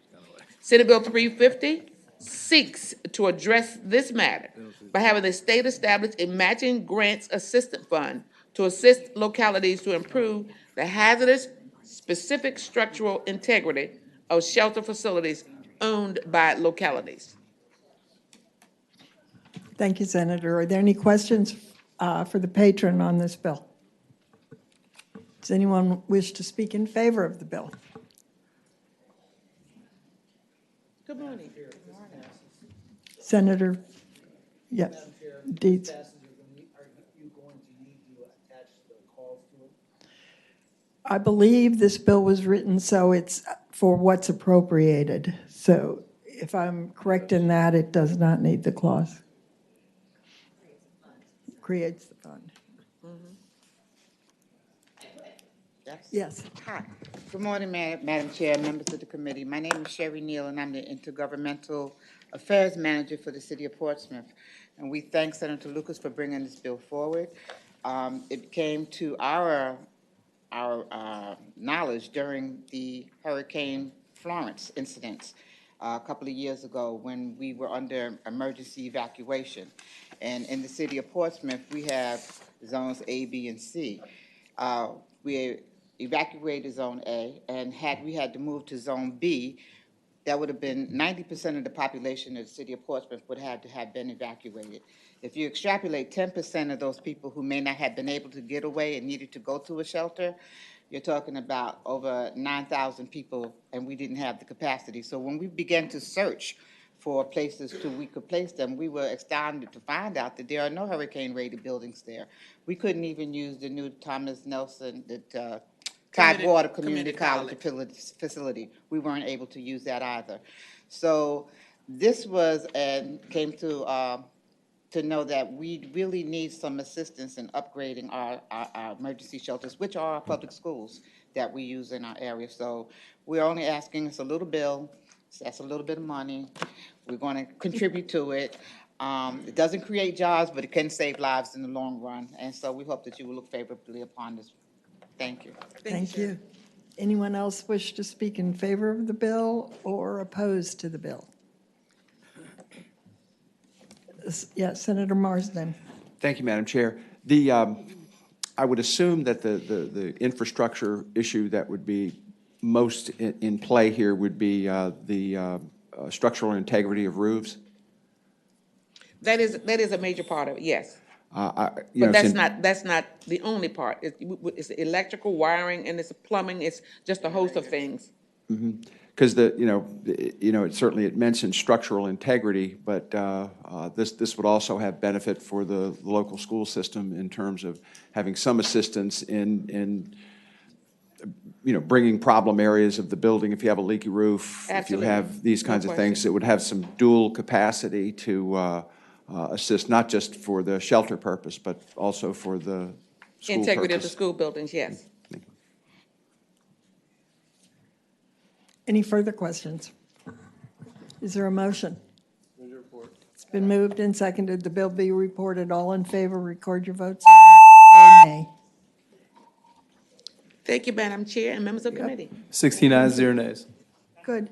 Senate Bill 350 seeks to address this matter by having the state establish a matching grants assistance fund to assist localities to improve the hazardous specific structural integrity of shelter facilities owned by localities. Thank you, Senator. Are there any questions for the patron on this bill? Does anyone wish to speak in favor of the bill? Good morning. Senator, yes, Deeds. I believe this bill was written so it's for what's appropriated. So if I'm correct in that, it does not need the clause. Creates the fund. Yes. Hi. Good morning, Madam Chair, members of the committee. My name is Sherry Neal, and I'm the Intergovernmental Affairs Manager for the City of Portsmouth. And we thank Senator Lucas for bringing this bill forward. It came to our knowledge during the Hurricane Florence incidents a couple of years ago when we were under emergency evacuation. And in the City of Portsmouth, we have zones A, B, and C. We evacuated Zone A, and had we had to move to Zone B, that would have been 90% of the population of the City of Portsmouth would have to have been evacuated. If you extrapolate 10% of those people who may not have been able to get away and needed to go to a shelter, you're talking about over 9,000 people, and we didn't have the capacity. So when we began to search for places we could place them, we were astounded to find out that there are no hurricane-rated buildings there. We couldn't even use the new Thomas Nelson, Tidewater Community College facility. We weren't able to use that either. So this was, and came to know that we really need some assistance in upgrading our emergency shelters, which are our public schools that we use in our area. So we're only asking, it's a little bill, that's a little bit of money. We're going to contribute to it. It doesn't create jobs, but it can save lives in the long run. And so we hope that you will look favorably upon this. Thank you. Thank you. Anyone else wish to speak in favor of the bill or opposed to the bill? Yes, Senator Marsden. Thank you, Madam Chair. I would assume that the infrastructure issue that would be most in play here would be the structural integrity of roofs. That is a major part of it, yes. But that's not the only part. It's electrical wiring and it's plumbing. It's just a host of things. Because it mentions structural integrity, but this would also have benefit for the local school system in terms of having some assistance in bringing problem areas of the building. If you have a leaky roof, Absolutely. If you have these kinds of things, it would have some dual capacity to assist, not just for the shelter purpose, but also for the school Integrity purpose. of the school buildings, yes. Any further questions? Is there a motion? It's been moved and seconded. The bill be reported. All in favor, record your votes aye or nay. Thank you, Madam Chair and members of the committee. 16 ayes, 0 nays. Good.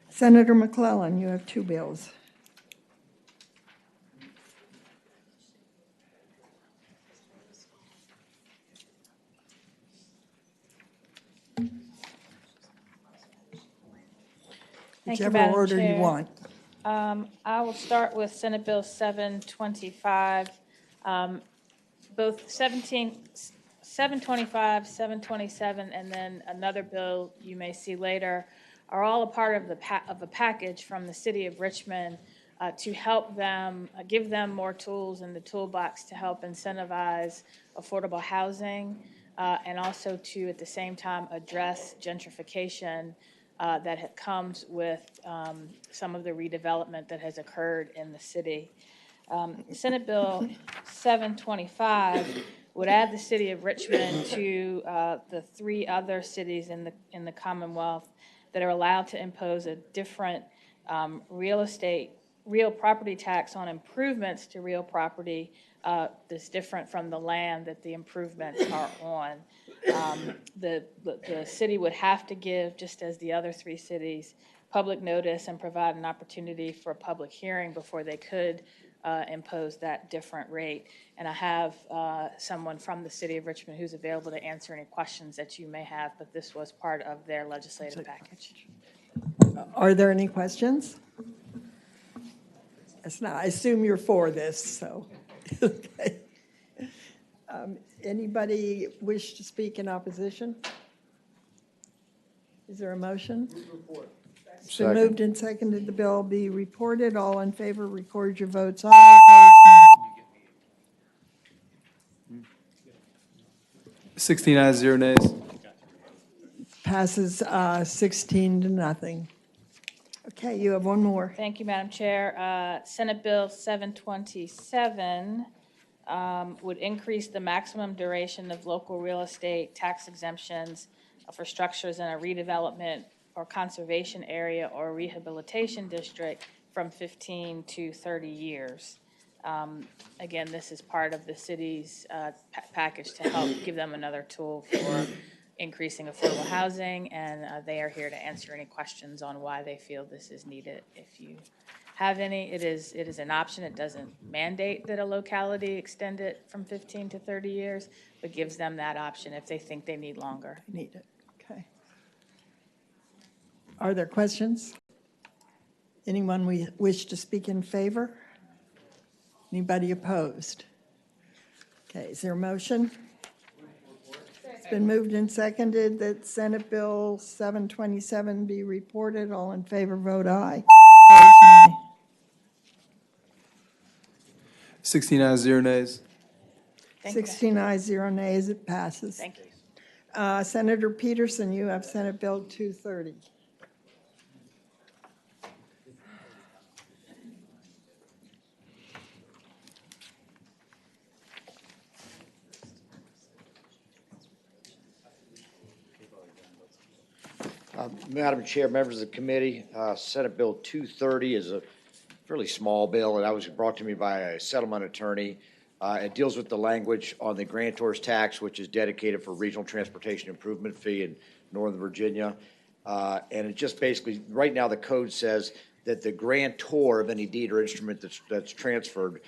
Senator McClellan, you have two bills. Thank you, Whichever Madam order you Chair. want. I will start with Senate Bill 725. Both 725, 727, and then another bill you may see later are all a part of a package from the city of Richmond to help them, give them more tools in the toolbox to help incentivize affordable housing and also to, at the same time, address gentrification that comes with some of the redevelopment that has occurred in the city. Senate Bill 725 would add the city of Richmond to the three other cities in the Commonwealth that are allowed to impose a different real property tax on improvements to real property that's different from the land that the improvements are on. The city would have to give, just as the other three cities, public notice and provide an opportunity for a public hearing before they could impose that different rate. And I have someone from the city of Richmond who's available to answer any questions that you may have, but this was part of their legislative package. Are there any questions? I assume you're for this, so. Okay. Anybody wish to speak in opposition? Is there a motion? It's been moved and seconded. The bill be reported. All in favor, record your votes. Aye. Opposed, no. 16 ayes, 0 nays. Passes 16 to nothing. Okay, you have one more. Thank you, Madam Chair. Senate Bill 727 would increase the maximum duration of local real estate tax exemptions for structures in a redevelopment or conservation area or rehabilitation district from 15 to 30 years. Again, this is part of the city's package to help give them another tool for increasing affordable housing, and they are here to answer any questions on why they feel this is needed. If you have any, it is an option. It doesn't mandate that a locality extend it from 15 to 30 years, but gives them that option if they think they need longer. Need it. Okay. Are there questions? Anyone we wish to speak in favor? Anybody opposed? Okay, is there a motion? It's been moved and seconded that Senate Bill 727 be reported. All in favor, vote aye. Opposed, nay. 16 ayes, 0 nays. 16 ayes, 0 nays. It passes. Thank you. Senator Peterson, you have Senate Bill 230. Madam Chair, members of the committee, Senate Bill 230 is a fairly small bill, and that was brought to me by a settlement attorney. It deals with the language on the grantor's tax, which is dedicated for regional transportation improvement fee in Northern Virginia. And it just basically, right now, the code says that the grantor of any deed or instrument that's transferred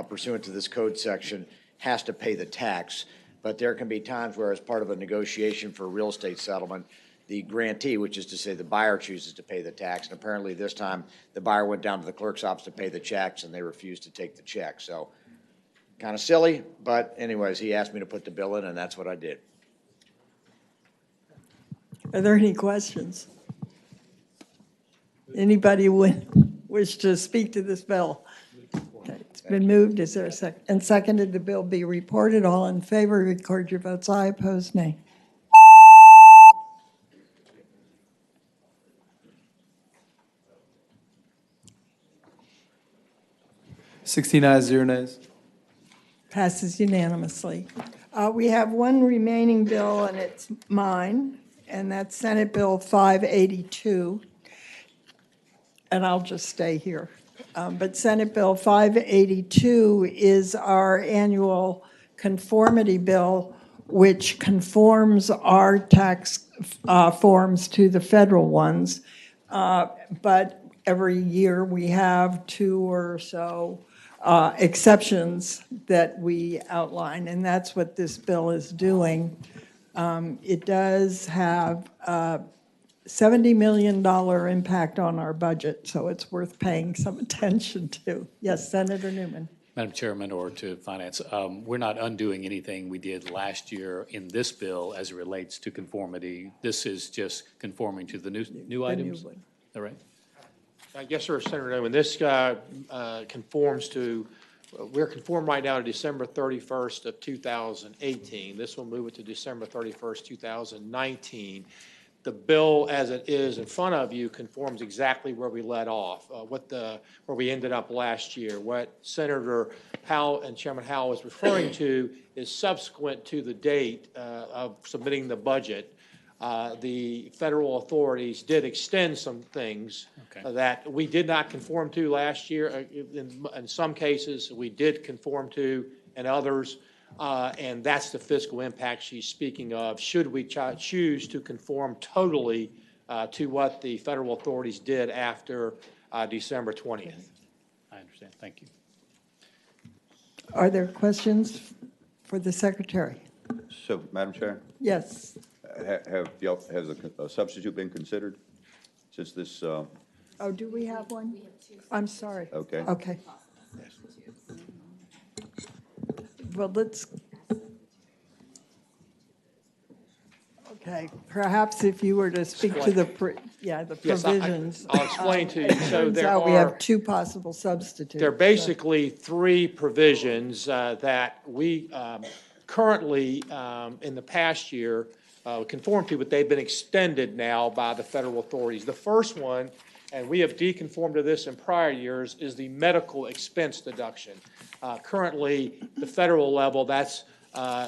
pursuant to this code section has to pay the tax. But there can be times where, as part of a negotiation for a real estate settlement, the grantee, which is to say the buyer, chooses to pay the tax. And apparently this time, the buyer went down to the clerk's office to pay the checks, and they refused to take the check. So kind of silly, but anyways, he asked me to put the bill in, and that's what I did. Are there any questions? Anybody wish to speak to this bill? Okay, it's been moved. Is there a second? And seconded, the bill be reported. All in favor, record your votes aye. Opposed, nay. 16 ayes, 0 nays. Passes unanimously. We have one remaining bill, and it's mine, and that's Senate Bill 582. And I'll just stay here. But Senate Bill 582 is our annual conformity bill, which conforms our tax forms to the federal ones. But every year we have 2 or so exceptions that we outline, and that's what this bill is doing. It does have $70 million impact on our budget, so it's worth paying some attention to. Yes, Senator Newman. Madam Chairman, or to Finance, we're not undoing anything we did last year in this bill as it relates to conformity. This is just conforming to the new items? All right. Yes, sir, Senator Newman. This conforms to, we're conformed right now to December 31st of 2018. This will move it to December 31st, 2019. The bill, as it is in front of you, conforms exactly where we let off, where we ended up last year. What Senator Howell and Chairman Howell is referring to is subsequent to the date of submitting the budget. The federal authorities did extend some things that we did not conform to last year. In some cases, we did conform to, and others. And that's the fiscal impact she's speaking of, should we choose to conform totally to what the federal authorities did after December 20th. I understand. Thank you. Are there questions for the Secretary? So, Madam Chair? Yes. Has a substitute been considered since this? Oh, do we have one? I'm sorry. Okay. Okay. Well, okay, perhaps if you were to speak to the provisions. I'll explain to you. So we have 2 possible substitutes. There are basically 3 provisions that we currently, in the past year, conform to, but they've been extended now by the federal authorities. The first one, and we have deconformed to this in prior years, is the medical expense deduction. Currently, the federal level, that's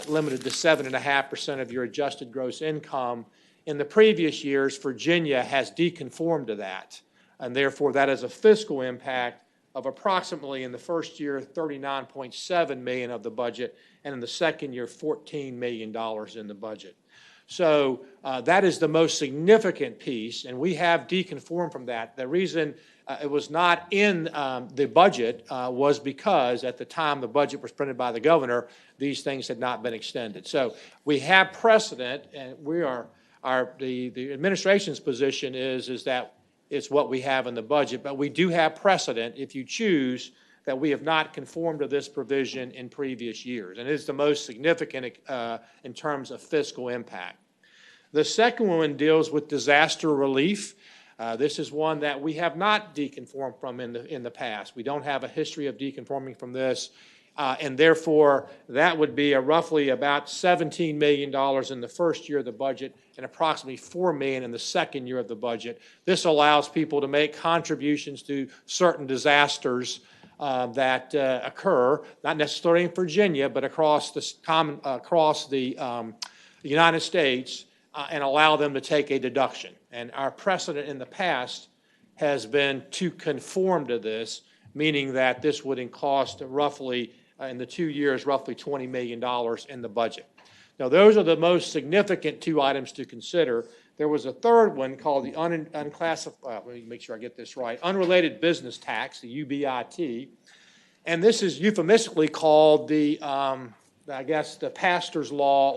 limited to 7.5% of your adjusted gross income. In the previous years, Virginia has deconformed to that, and therefore that has a fiscal impact of approximately, in the first year, $39.7 million of the budget, and in the second year, $14 million in the budget. So that is the most significant piece, and we have deconformed from that. The reason it was not in the budget was because at the time the budget was printed by the governor, these things had not been extended. So we have precedent, and we are the administration's position is that it's what we have in the budget, but we do have precedent if you choose that we have not conformed to this provision in previous years, and it is the most significant in terms of fiscal impact. The second one deals with disaster relief. This is one that we have not deconformed from in the past. We don't have a history of deconforming from this, and therefore that would be roughly about $17 million in the first year of the budget and approximately $4 million in the second year of the budget. This allows people to make contributions to certain disasters that occur, not necessarily in Virginia, but across the United States, and allow them to take a deduction. And our precedent in the past has been to conform to this, meaning that this would cost roughly, in the 2 years, roughly $20 million in the budget. Now, those are the most significant 2 items to consider. There was a third one called the unclassified, let me make sure I get this right, unrelated business tax, the UBIT. And this is euphemistically called the, I guess, the pastor's law,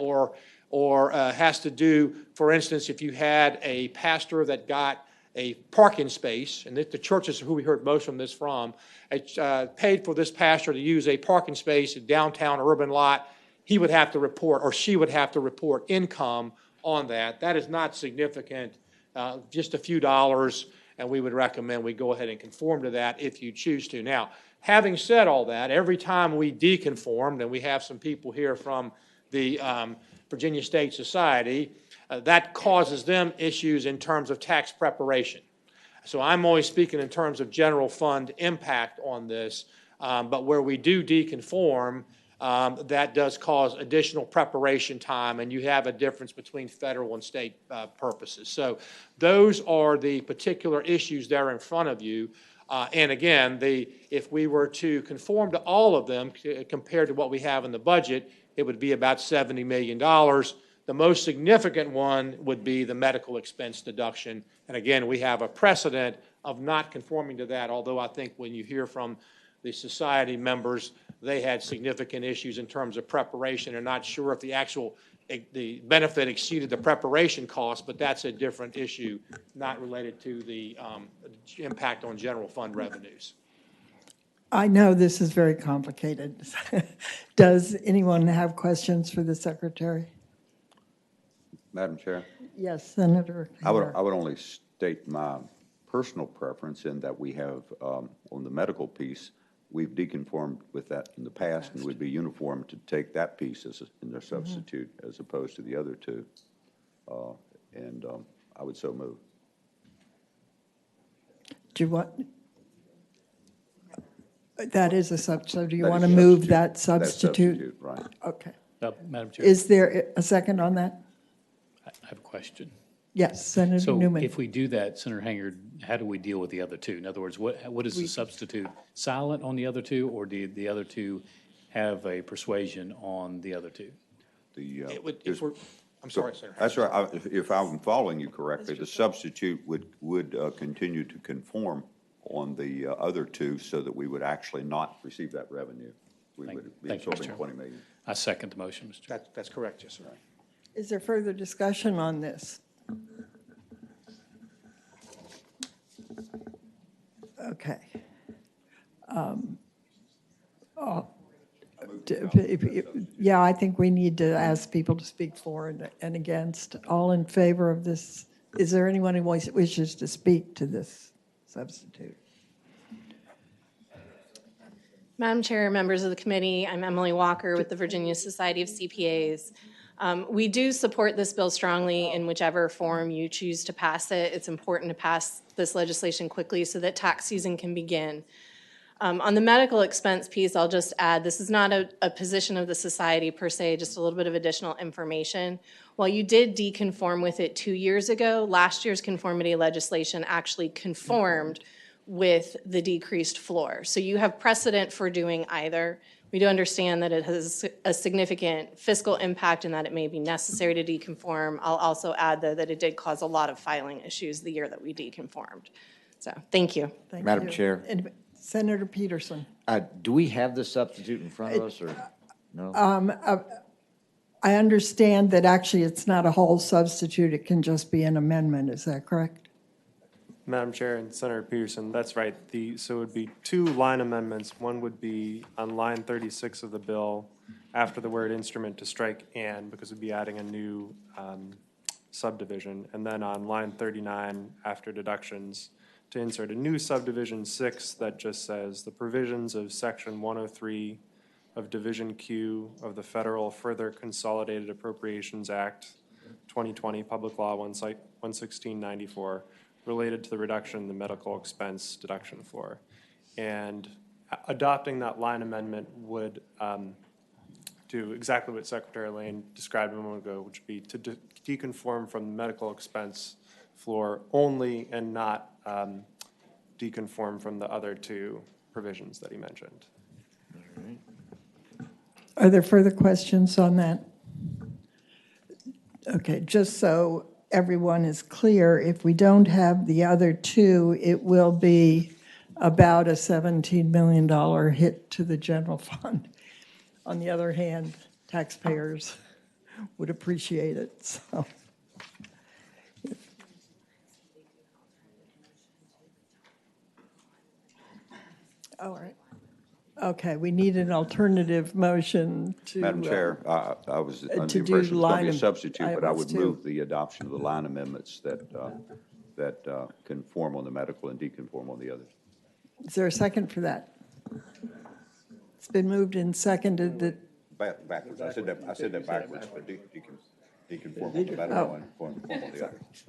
or has to do, for instance, if you had a pastor that got a parking space, and the church is who we heard most from this from, paid for this pastor to use a parking space in downtown urban lot, he would have to report, or she would have to report income on that. That is not significant, just a few dollars, and we would recommend we go ahead and conform to that if you choose to. Now, having said all that, every time we deconformed, and we have some people here from the Virginia State Society, that causes them issues in terms of tax preparation. So I'm always speaking in terms of general fund impact on this, but where we do deconform, that does cause additional preparation time, and you have a difference between federal and state purposes. So those are the particular issues that are in front of you. And again, if we were to conform to all of them compared to what we have in the budget, it would be about $70 million. The most significant one would be the medical expense deduction. And again, we have a precedent of not conforming to that, although I think when you hear from the society members, they had significant issues in terms of preparation and not sure if the benefit exceeded the preparation cost, but that's a different issue, not related to the impact on general fund revenues. I know this is very complicated. Does anyone have questions for the Secretary? Madam Chair? Yes, Senator. I would only state my personal preference in that we have, on the medical piece, we've deconformed with that in the past, and we'd be uniform to take that piece in their substitute as opposed to the other two. And I would so move. Do you want? That is a substitute. Do you That want is to move substitute. that That's substitute? right. Okay. Madam Chair, Is there a second on that? I have a question. Yes, Senator So Newman. if we do that, Senator Hanger, how do we deal with the other two? In other words, what is the substitute? Silent on the other two, or do the other two have a persuasion on the other two? I'm sorry, Senator. That's right. If I'm following you correctly, the substitute would continue to conform on the other two so that we would actually not receive that revenue. We would be absorbing $20 million. I second the motion, Mr. Chair. That's correct, yes, sir. Is there further discussion on this? Okay. Yeah, I think we need to ask people to speak for and against. All in favor of this? Is there anyone who wishes to speak to this substitute? Madam Chair, members of the committee, I'm Emily Walker with the Virginia Society of CPAs. We do support this bill strongly in whichever form you choose to pass it. It's important to pass this legislation quickly so that tax season can begin. On the medical expense piece, I'll just add, this is not a position of the society per se, just a little bit of additional information. While you did deconform with it 2 years ago, last year's conformity legislation actually conformed with the decreased floor. So you have precedent for doing either. We do understand that it has a significant fiscal impact and that it may be necessary to deconform. I'll also add, though, that it did cause a lot of filing issues the year that we deconformed. So, thank you. Thank Madam you. Chair. And Senator Peterson. Do we have the substitute in front of us, or no? I understand that actually it's not a whole substitute, it can just be an amendment, is that correct? Madam Chair and Senator Peterson, that's right. So it would be two line amendments. One would be on line 36 of the bill, after the word instrument to strike and, because we'd be adding a new subdivision. And then on line 39, after deductions, to insert a new subdivision 6 that just says the provisions of section 103 of Division Q of the Federal Further Consolidated Appropriations Act 2020, Public Law 11694, related to the reduction in the medical expense deduction floor. And adopting that line amendment would do exactly what Secretary Lane described a moment ago, which would be to deconform from the medical expense floor only and not deconform from the other two provisions that he mentioned. Are there further questions on that? Okay, just so everyone is clear, if we don't have the other two, it will be about a $17 million hit to the general fund. On the other hand, taxpayers would appreciate it, so. All right. Okay, we need an alternative motion to. Madam Chair, I was under the to do impression it was going line to be a am- substitute, but I was would too. move the adoption of the line amendments that conform on the medical and deconform on the others. Is there a second for that? It's been moved and seconded that. Backwards. I said that backwards, but deconform on the medical and conform on the others.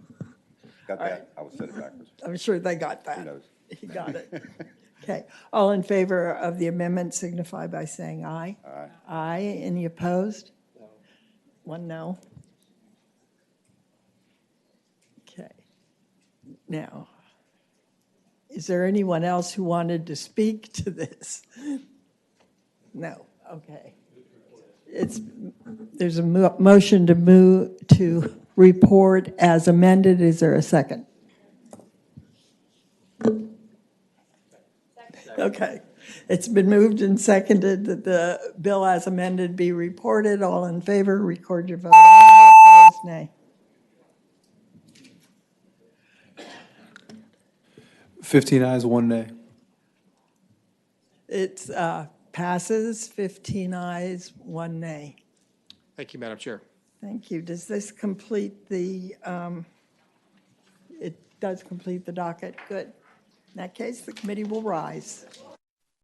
Got that? I would set it backwards. I'm sure they got that. Who knows? He got it. Okay, all in favor of the amendment signify by saying aye. Aye. Aye, any opposed? No. One no. Okay. Now, is there anyone else who wanted to speak to this? No, okay. There's a motion to move to report as amended. Is there a second? Okay. It's been moved and seconded that the bill as amended be reported. All in favor, record your vote. Aye. Opposed, nay. 15 ayes, 1 nay. It passes, 15 ayes, 1 nay. Thank you, Madam Chair. Thank you. Does this complete the, it does complete the docket? Good. In that case, the committee will rise.